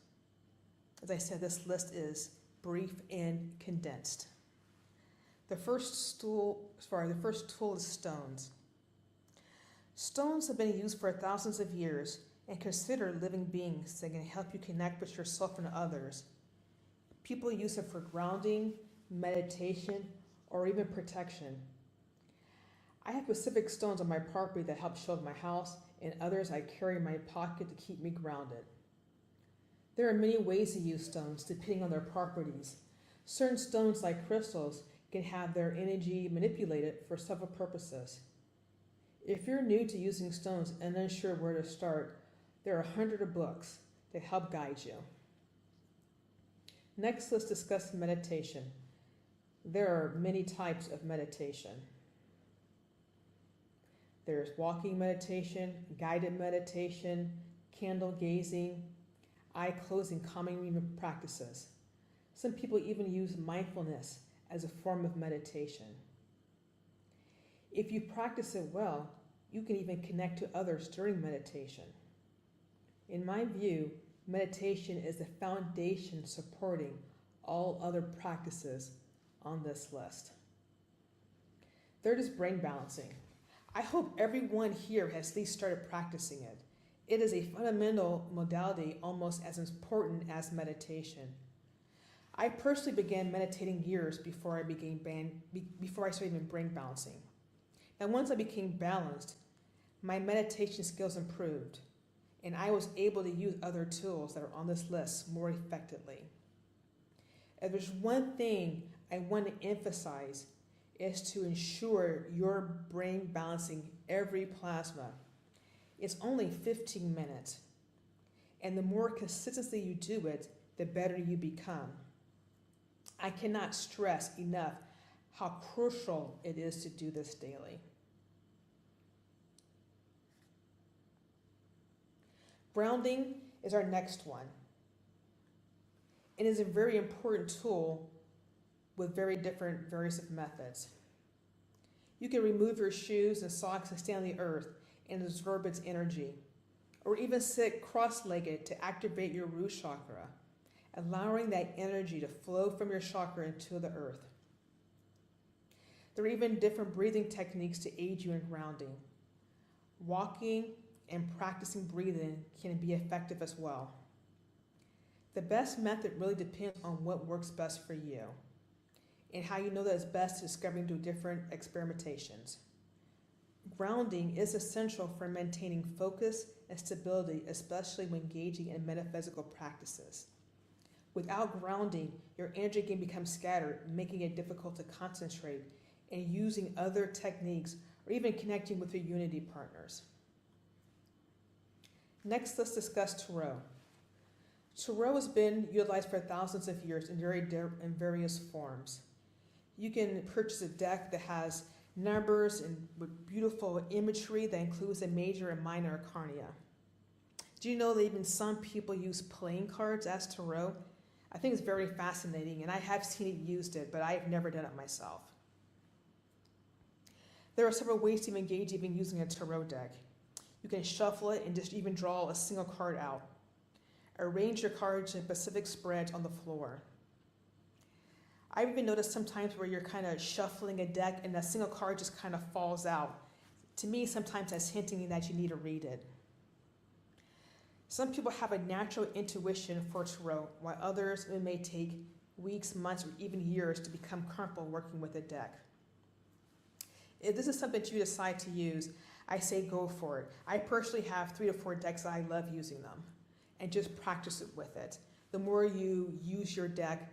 As I said, this list is brief and condensed. The first tool is stones. Stones have been used for thousands of years and considered living beings that can help you connect with yourself and others. People use it for grounding, meditation, or even protection. I have specific stones on my property that help shield my house, and others I carry in my pocket to keep me grounded. There are many ways to use stones depending on their properties. Certain stones, like crystals, can have their energy manipulated for several purposes. If you're new to using stones and unsure where to start, there are hundreds of books that help guide you. Next, let's discuss meditation. There are many types of meditation. There's walking meditation, guided meditation, candle gazing, eye closing, calming practices. Some people even use mindfulness as a form of meditation. If you practice it well, you can even connect to others during meditation. In my view, meditation is the foundation supporting all other practices on this list. Third is brain balancing. I hope everyone here has at least started practicing it. It is a fundamental modality almost as important as meditation. I personally began meditating years before I started even brain balancing. And once I became balanced, my meditation skills improved, and I was able to use other tools that are on this list more effectively. If there's one thing I want to emphasize, is to ensure you're brain balancing every plasma. It's only 15 minutes, and the more consistently you do it, the better you become. I cannot stress enough how crucial it is to do this daily. Grounding is our next one. It is a very important tool with various methods. You can remove your shoes and socks and stand on the earth and absorb its energy, or even sit cross-legged to activate your root chakra, allowing that energy to flow from your chakra into the earth. There are even different breathing techniques to aid you in grounding. Walking and practicing breathing can be effective as well. The best method really depends on what works best for you, and how you know that it's best discovering through different experimentations. Grounding is essential for maintaining focus and stability, especially when engaging in metaphysical practices. Without grounding, your energy can become scattered, making it difficult to concentrate and using other techniques or even connecting with your unity partners. Next, let's discuss tarot. Tarot has been utilized for thousands of years in various forms. You can purchase a deck that has numbers and with beautiful imagery that includes the major and minor arcana. Do you know that even some people use playing cards as tarot? I think it's very fascinating, and I have seen it used but I've never done it myself. There are several ways to engage even using a tarot deck. You can shuffle it and just even draw a single card out. Arrange your cards in specific spreads on the floor. I've even noticed sometimes where you're kind of shuffling a deck and a single card just kind of falls out. To me, sometimes that's hinting that you need to read it. Some people have a natural intuition for tarot, while others, it may take weeks, months, or even years to become comfortable working with a deck. If this is something that you decide to use, I say go for it. I personally have 3 to 4 decks that I love using them, and just practice it with it. The more you use your deck,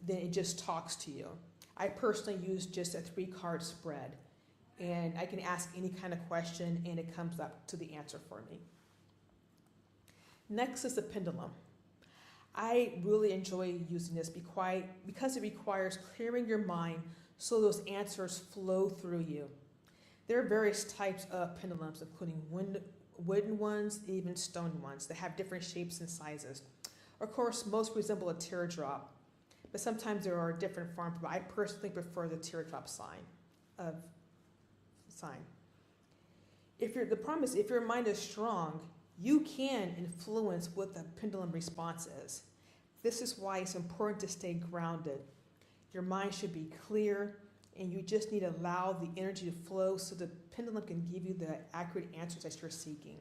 then it just talks to you. I personally use just a 3-card spread, and I can ask any kind of question and it comes up to the answer for me. Next is the pendulum. I really enjoy using this because it requires clearing your mind so those answers flow through you. There are various types of pendulums, including wooden ones, even stone ones that have different shapes and sizes. Of course, most resemble a teardrop, but sometimes there are different forms, but I personally prefer the teardrop sign. The problem is, if your mind is strong, you can influence what the pendulum response is. This is why it's important to stay grounded. Your mind should be clear, and you just need to allow the energy to flow so the pendulum can give you the accurate answers that you're seeking.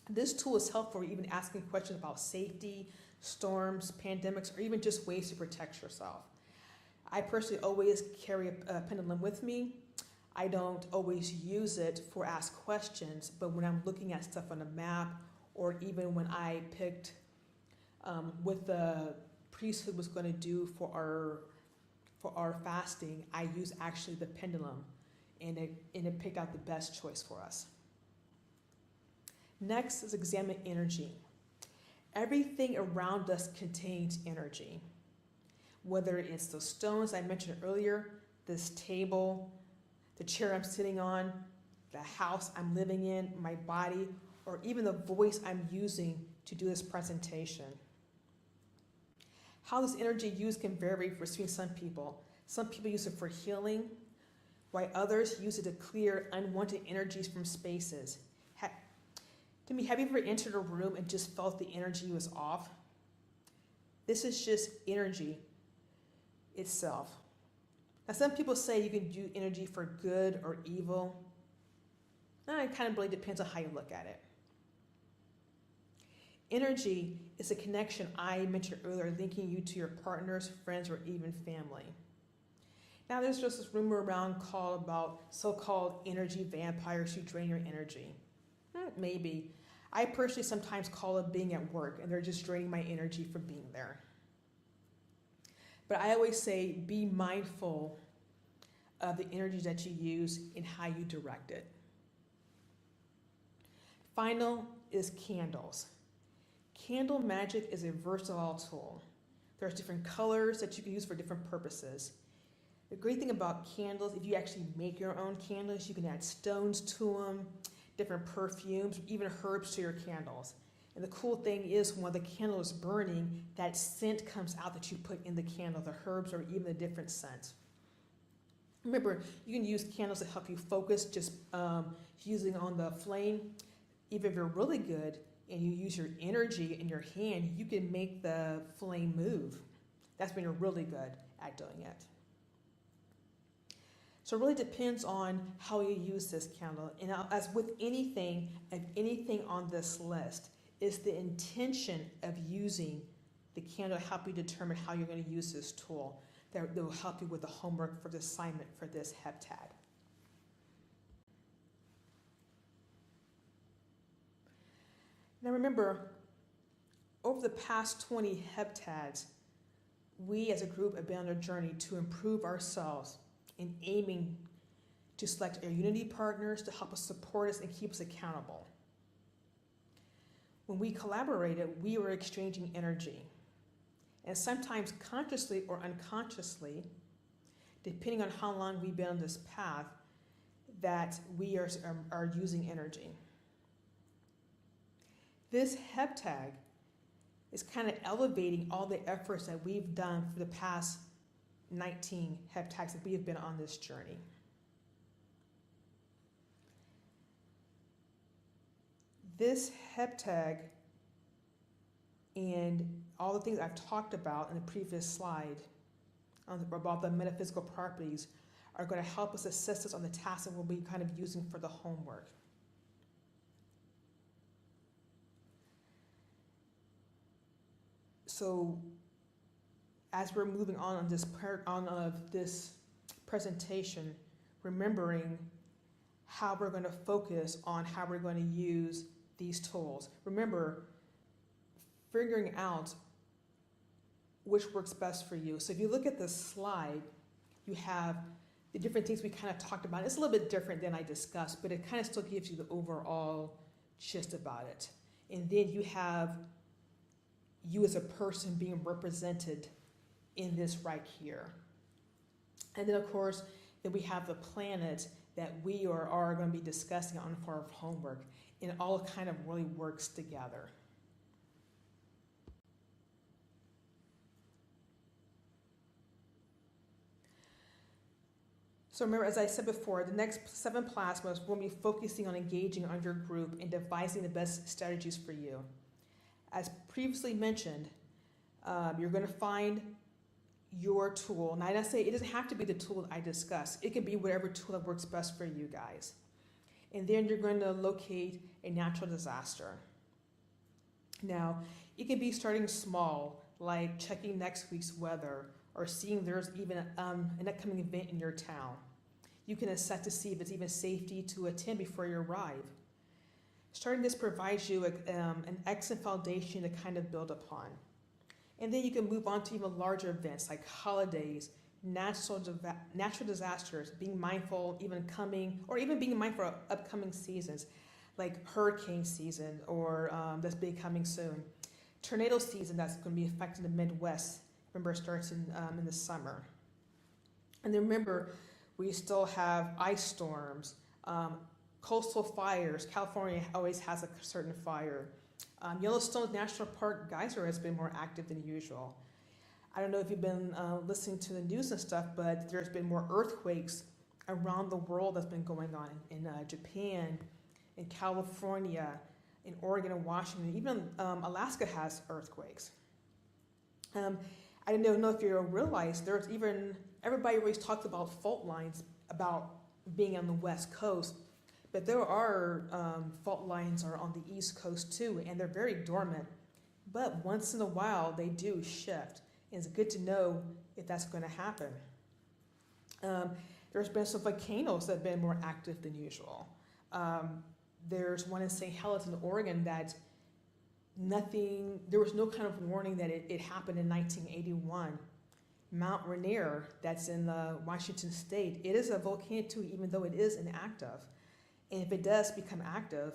This tool is helpful for even asking questions about safety, storms, pandemics, or even just ways to protect yourself. I personally always carry a pendulum with me. I don't always use it for ask questions, but when I'm looking at stuff on a map, or even when I picked what the priesthood was going to do for our fasting, I use actually the pendulum, and it picked out the best choice for us. Next is examine energy. Everything around us contains energy. Whether it's the stones I mentioned earlier, this table, the chair I'm sitting on, the house I'm living in, my body, or even the voice I'm using to do this presentation. How this energy used can vary between some people. Some people use it for healing, while others use it to clear unwanted energies from spaces. Have you ever entered a room and just felt the energy was off? This is just energy itself. Now, some people say you can do energy for good or evil. It kind of really depends on how you look at it. Energy is a connection I mentioned earlier, linking you to your partners, friends, or even family. Now, there's just this rumor around about so-called energy vampires who drain your energy. Maybe. I personally sometimes call it being at work, and they're just draining my energy from being there. But I always say be mindful of the energy that you use and how you direct it. Final is candles. Candle magic is a versatile tool. There's different colors that you can use for different purposes. The great thing about candles, if you actually make your own candles, you can add stones to them, different perfumes, even herbs to your candles. And the cool thing is when the candle is burning, that scent comes out that you put in the candle, the herbs or even the different scents. Remember, you can use candles to help you focus, just using on the flame. Even if you're really good and you use your energy in your hand, you can make the flame move. That's when you're really good at doing it. So it really depends on how you use this candle. And as with anything on this list, is the intention of using the candle to help you determine how you're going to use this tool that will help you with the homework for the assignment for this heptad. Now remember, over the past 20 heptads, we as a group have been on a journey to improve ourselves in aiming to select our unity partners to help us support us and keep us accountable. When we collaborated, we were exchanging energy. And sometimes consciously or unconsciously, depending on how long we've been on this path, that we are using energy. This heptag is kind of elevating all the efforts that we've done for the past 19 heptags that we have been on this journey. This heptag and all the things I've talked about in the previous slide about the metaphysical properties are going to help us assist us on the tasks that we'll be kind of using for the homework. So as we're moving on this this presentation, remembering how we're going to focus on how we're going to use these tools. Remember, figuring out which works best for you. So if you look at the slide, you have the different things we kind of talked about. It's a little bit different than I discussed, but it kind of still gives you the overall gist about it. And then you have you as a person being represented in this right here. And then of course, then we have the planet that we are going to be discussing on for our homework, and it all kind of really works together. So remember, as I said before, the next 7 plasmas will be focusing on engaging on your group and devising the best strategies for you. As previously mentioned, you're going to find your tool. Now, I say it doesn't have to be the tool that I discussed. It can be whatever tool that works best for you guys. And then you're going to locate a natural disaster. Now, it can be starting small, like checking next week's weather or seeing there's even an upcoming event in your town. You can assess to see if it's even safety to attend before you arrive. Starting this provides you an excellent foundation to kind of build upon. And then you can move on to even larger events like holidays, natural disasters, being mindful being mindful of upcoming seasons, like hurricane season or that's becoming soon. Tornado season that's going to be affecting the Midwest. Remember, it starts in the summer. And then remember, we still have ice storms, coastal fires. California always has a certain fire. Yellowstone National Park geyser has been more active than usual. I don't know if you've been listening to the news and stuff, but there's been more earthquakes around the world that's been going on in Japan, in California, in Oregon and Washington. Even Alaska has earthquakes. I don't know if you realize there's even, everybody always talks about fault lines about being on the West Coast, but there are fault lines are on the East Coast too, and they're very dormant. But once in a while, they do shift. And it's good to know if that's going to happen. There's been some volcanoes that have been more active than usual. There's one in St. Helens in Oregon that there was no kind of warning that it happened in 1981. Mount Rainier, that's in Washington State, it is a volcano too, even though it is inactive. And if it does become active,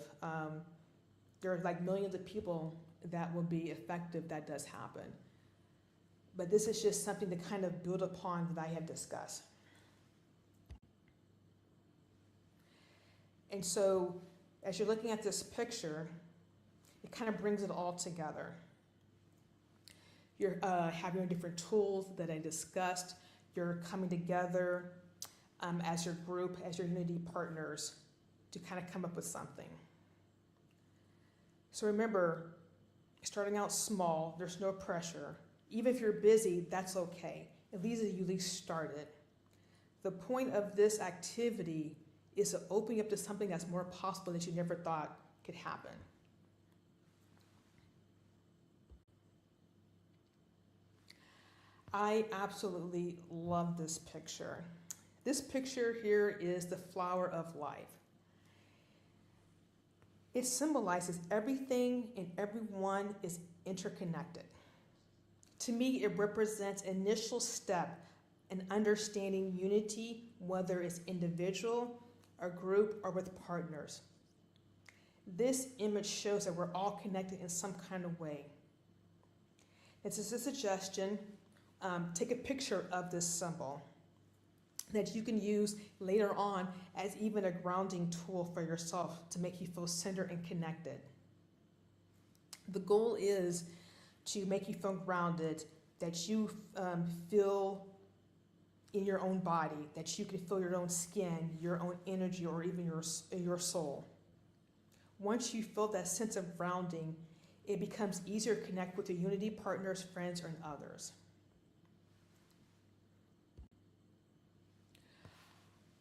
there are like millions of people that will be affected if that does happen. But this is just something to kind of build upon that I have discussed. And so as you're looking at this picture, it kind of brings it all together. You're having your different tools that I discussed. You're coming together as your group, as your unity partners to kind of come up with something. So remember, starting out small, there's no pressure. Even if you're busy, that's okay. At least you at least started. The point of this activity is to open you up to something that's more possible that you never thought could happen. I absolutely love this picture. This picture here is the flower of life. It symbolizes everything and everyone is interconnected. To me, it represents initial step in understanding unity, whether it's individual, a group, or with partners. This image shows that we're all connected in some kind of way. This is a suggestion. Take a picture of this symbol that you can use later on as even a grounding tool for yourself to make you feel centered and connected. The goal is to make you feel grounded, that you feel in your own body, that you can feel your own skin, your own energy, or even your soul. Once you feel that sense of grounding, it becomes easier to connect with your unity partners, friends, and others.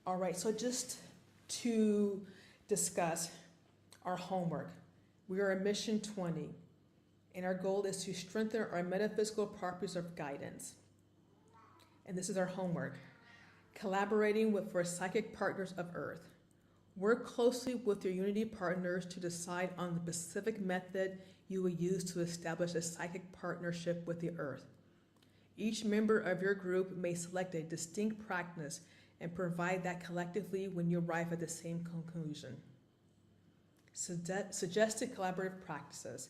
All right, so just to discuss our homework, we are at mission 20, and our goal is to strengthen our metaphysical properties of guidance. And this is our homework. Collaborating with for psychic partners of Earth. Work closely with your unity partners to decide on the specific method you will use to establish a psychic partnership with the Earth. Each member of your group may select a distinct practice and provide that collectively when you arrive at the same conclusion. Suggested collaborative practices.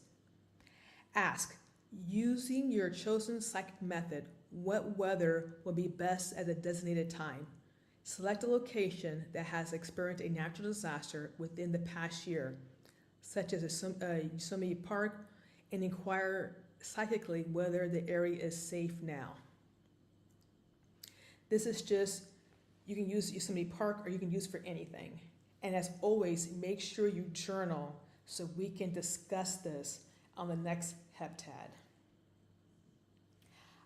Ask, using your chosen psychic method, what weather will be best at a designated time? Select a location that has experienced a natural disaster within the past year, such as a Yosemite Park, and inquire psychically whether the area is safe now. This is just, you can use Yosemite Park or you can use for anything. And as always, make sure you journal so we can discuss this on the next heptad.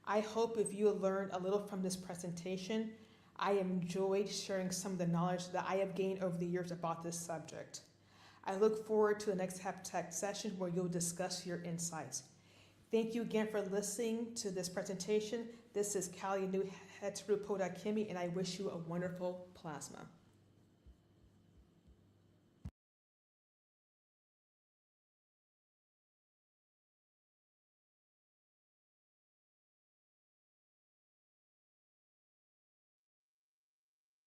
I hope if you learned a little from this presentation, I enjoyed sharing some of the knowledge that I have gained over the years about this subject. I look forward to the next heptad session where you'll discuss your insights. Thank you again for listening to this presentation. This is Callie New Hetru Podakimi, and I wish you a wonderful plasma.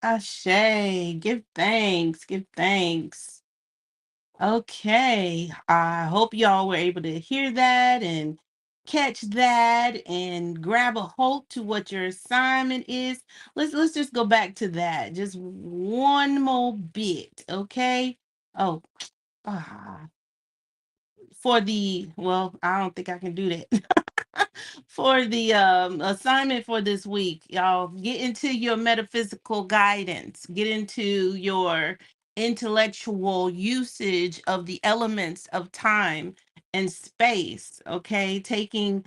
Ashe, give thanks, give thanks. Okay, I hope y'all were able to hear that and catch that and grab a hold to what your assignment is. Let's just go back to that. Just one more bit, okay? Oh, ah, for the well, I don't think I can do that. For the assignment for this week, y'all get into your metaphysical guidance, get into your intellectual usage of the elements of time and space, okay? Taking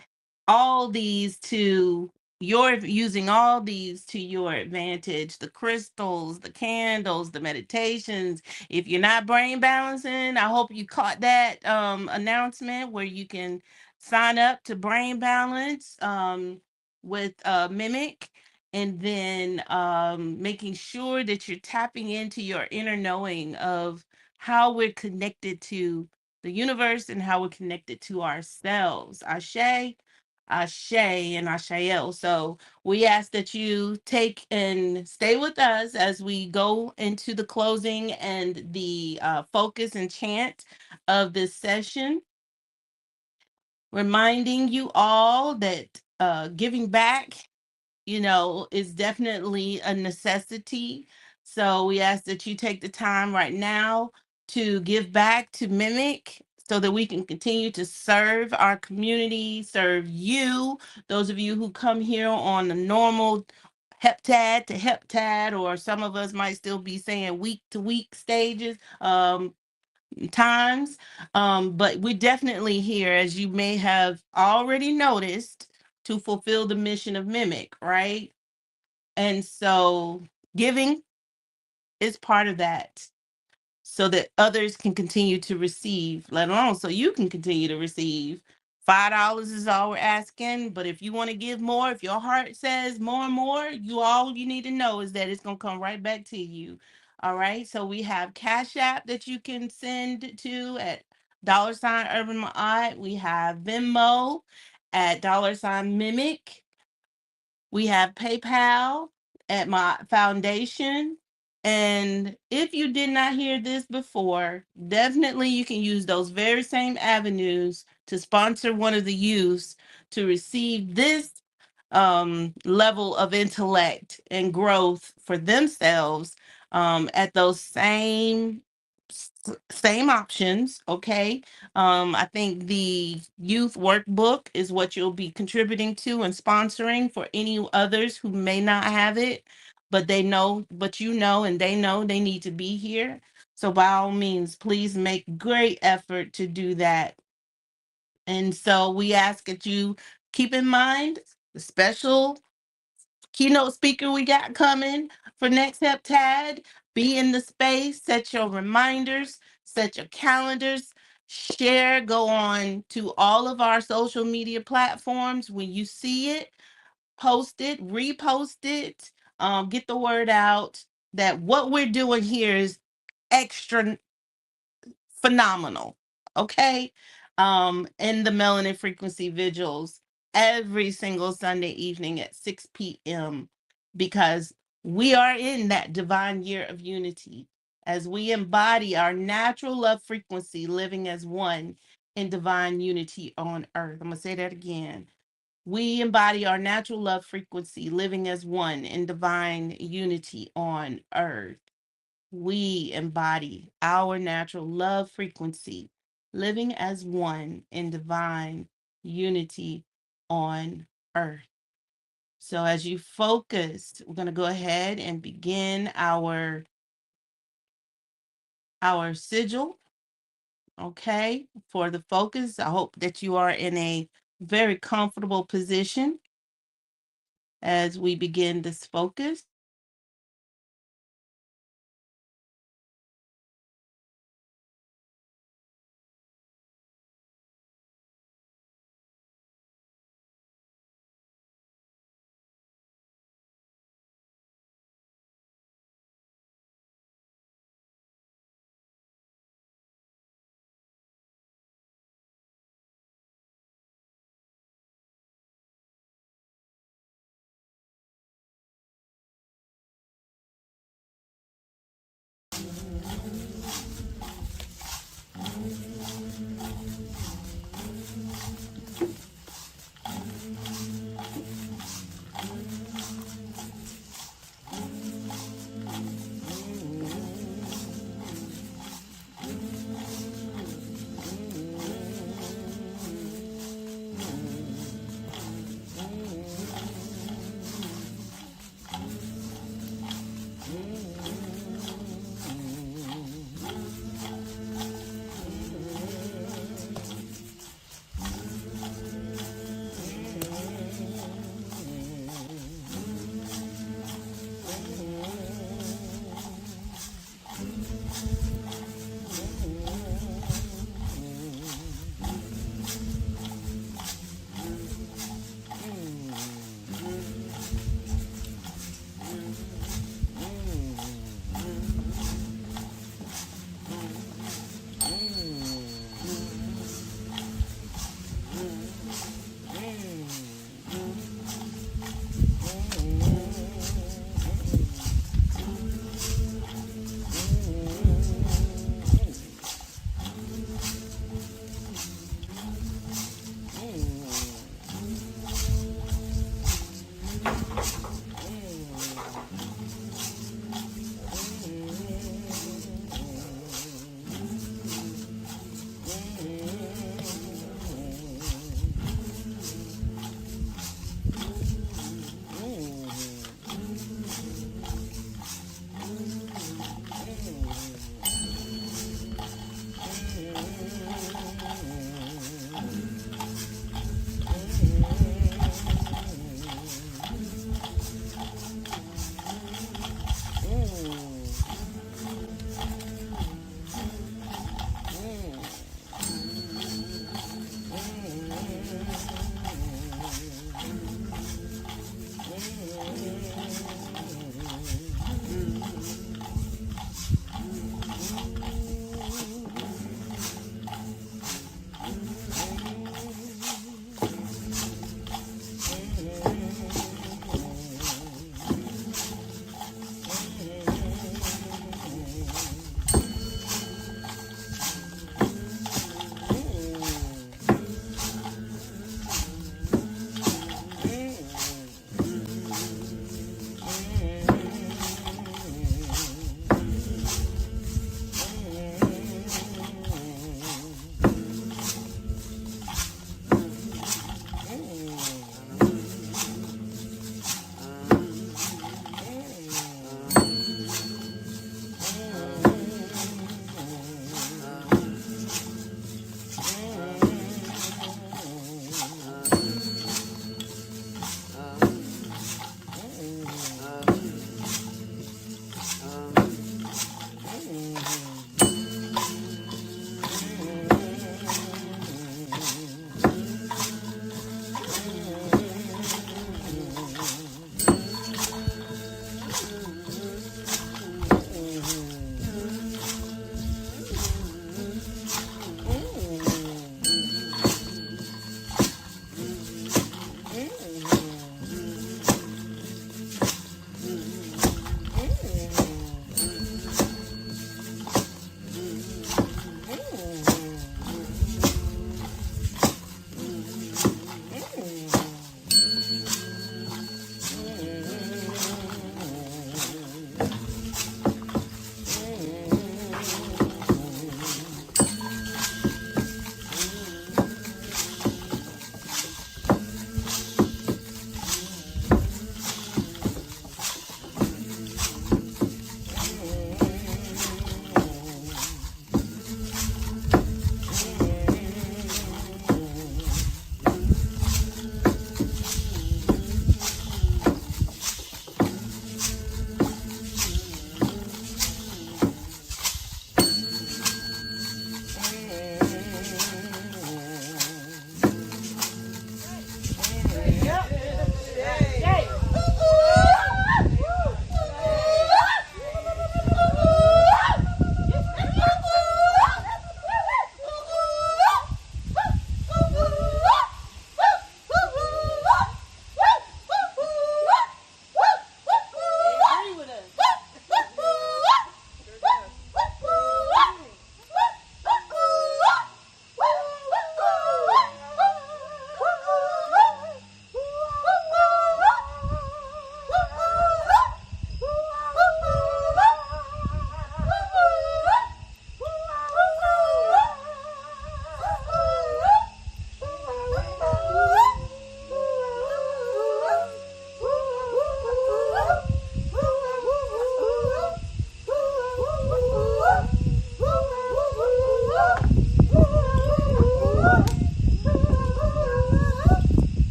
all these to your using all these to your advantage, the crystals, the candles, the meditations. If you're not brain balancing, I hope you caught that announcement where you can sign up to Brain Balance with Mimic, and then making sure that you're tapping into your inner knowing of how we're connected to the universe and how we're connected to ourselves. Ashe, Ashe, and Asheo. So we ask that you take and stay with us as we go into the closing and the focus and chant of this session, reminding you all that giving back, is definitely a necessity. So we ask that you take the time right now to give back to Mimic so that we can continue to serve our community, serve you, those of you who come here on the normal heptad to heptad, or some of us might still be saying week to week stages. Times. But we're definitely here, as you may have already noticed, to fulfill the mission of Mimic, right? And so giving is part of that so that others can continue to receive, let alone so you can continue to receive. $5 is all we're asking, but if you want to give more, if your heart says more and more, all you need to know is that it's gonna come right back to you. All right. So we have Cash App that you can send to at $ Urban Ma'at. We have Venmo at $ Mimic. We have PayPal at my foundation. And if you did not hear this before, definitely you can use those very same avenues to sponsor one of the youths to receive this level of intellect and growth for themselves at those same options. Okay. I think the youth workbook is what you'll be contributing to and sponsoring for any others who may not have it, but they know, but you know, and they know they need to be here. So by all means, please make great effort to do that. And so we ask that you keep in mind the special keynote speaker we got coming for next heptad. Be in the space, set your reminders, set your calendars, share, go on to all of our social media platforms. When you see it, post it, repost it, get the word out that what we're doing here is extra phenomenal. Okay. In the Melanin Frequency Vigils every single Sunday evening at 6 p.m. because we are in that divine year of unity as we embody our natural love frequency, living as one in divine unity on earth. I'm going to say that again. We embody our natural love frequency, living as one in divine unity on earth. We embody our natural love frequency, living as one in divine unity on earth. So as you focus, we're going to go ahead and begin our sigil, okay? For the focus, I hope that you are in a very comfortable position as we begin this focus.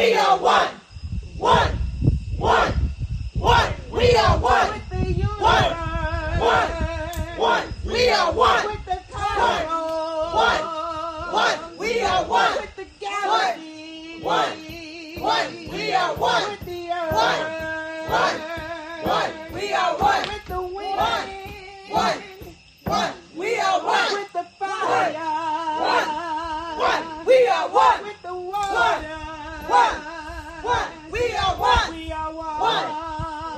We are one. One. One. One. We are one. With the universe. One. One. One. We are one. With the One. cosmos. One. One. We are one. With the galaxy. One. One. We are one. With the earth. One. One. One. We are one. With the wind. One. One. One. We are one. With the fire. One. One. We are one. With the water. One. One. We are one. We are one. One.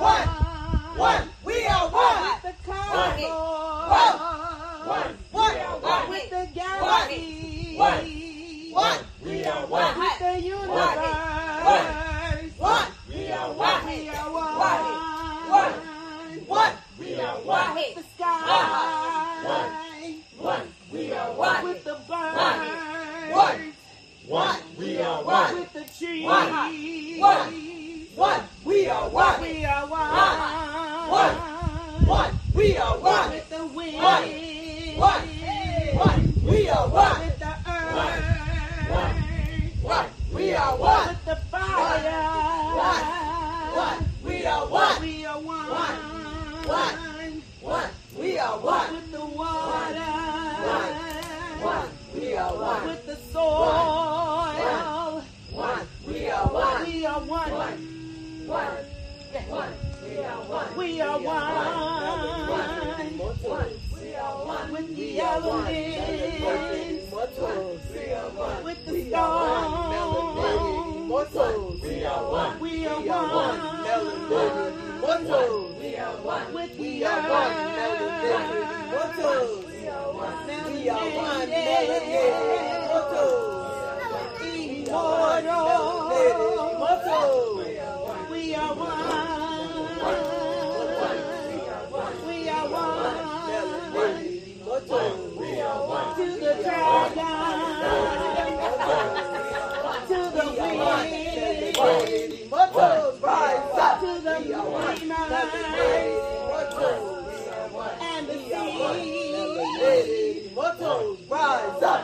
One. One. We are one. With the cosmos. One. One. One. One. With the galaxy. One. One. We are one. With the universe. One. We are one. We are one. One. One. We are one. With the sky. One. We are one. With the birds. One. One. We are one. With the trees. One. One. We are one. We are one. One. One. We are one. With the wind. One. One. We are one. With the earth. One. We are one. With the fire. One. We are one. We are one. One. We are one. With the water. One. We are one. With the soil. One. We are one. We are one. One. We are one. We are one. We are one. With the elements. With the stone. We are one. We are one. We are one. With the We are one. We are one. Immortal. We are one. We are one. To the dragon. To the wind. To the demon. And the sea.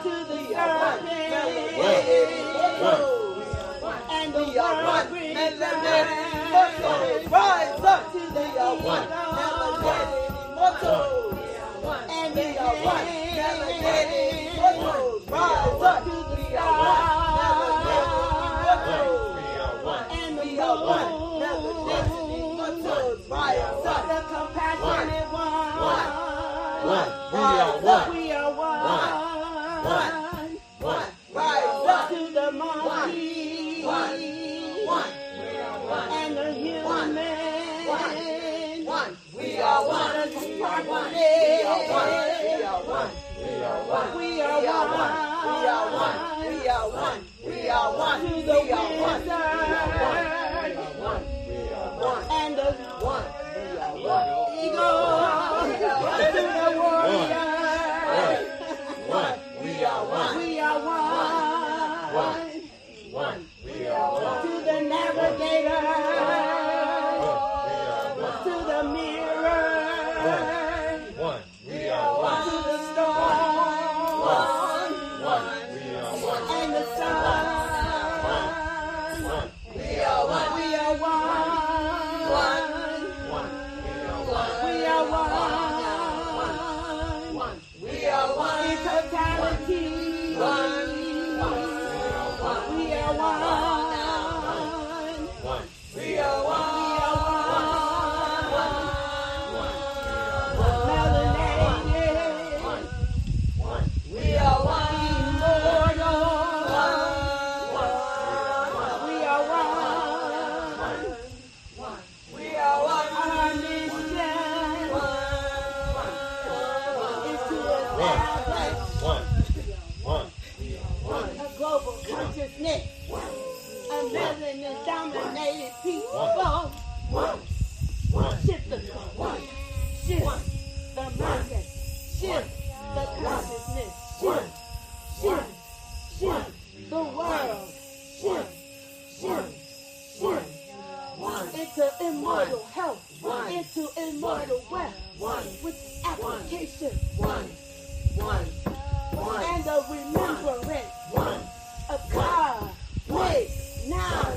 To the serpent. And the world brings Rise up. to the We are one. and We the are one. Rise up. to the We are one. and the We are one. moon. Rise up. The compassionate one. One. We are one. We are one. One. Rise up. To the monkey and the human. We are one. The We are one. We are one. We are one. We are one. To the We are one. wizard and the eagle. To the warrior. We are one. We are one. To the navigator. To the mirror. We are one. To the storm and the sun. We are one. We are one. We are one. We are one. In totality. We are one. We are one. Melanated. We are one. Immortal. We are one. We are one. Our mission is to establish a global consciousness, a melanin-dominated people. Shift the culture, shift the mindset, shift the consciousness, shift the world, shift into immortal health, into immortal wealth, with application and the remembrance of God. Now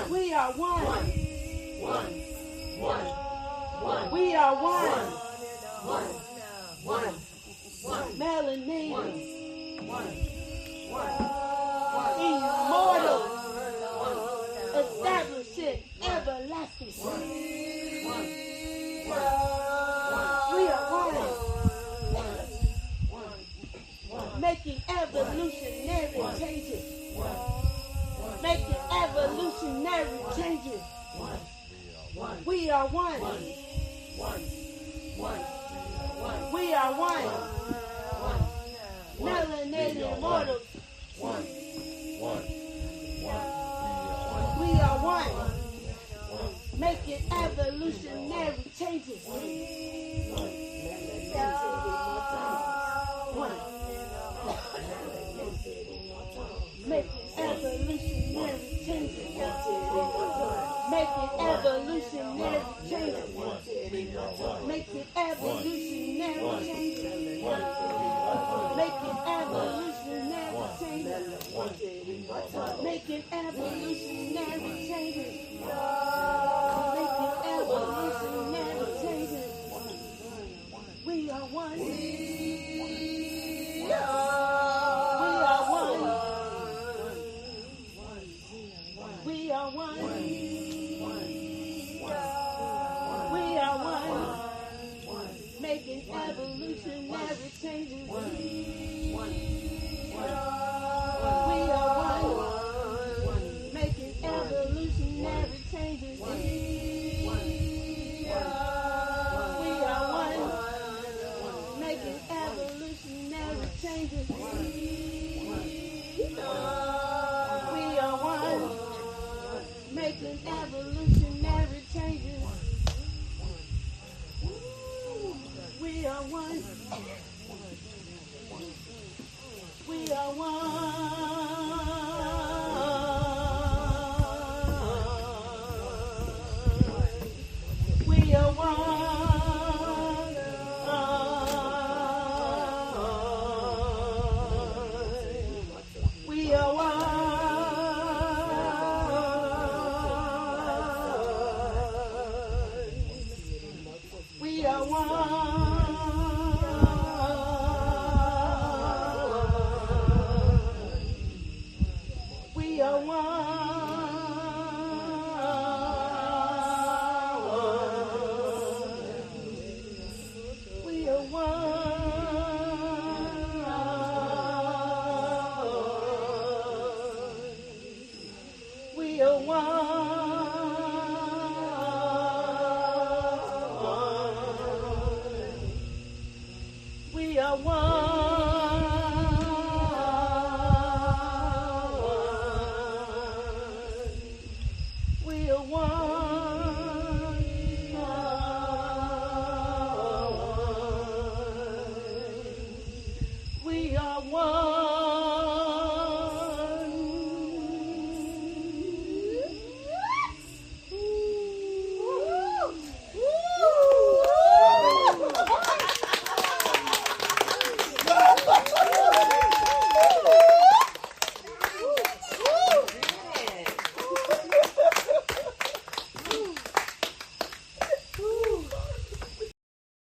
We are one. We are one. Melanin. Immortal. Establishing everlasting. We are one. Making evolutionary changes. Making evolutionary changes. We are one. We are one. Melanated immortals. We are one. Making evolutionary changes. One. Making evolutionary changes. Making evolutionary changes. Making evolutionary changes. Making evolutionary changes. Making evolutionary changes. Making evolutionary changes. We are one. We are one. We are one. We are one. Making evolutionary changes. We are one. Making evolutionary changes. We are one. Making evolutionary changes. We are one. Making evolutionary changes. We are one. We are one. We are one. We are one. We are one. We are one. We are one. We are one. We are one. We are one.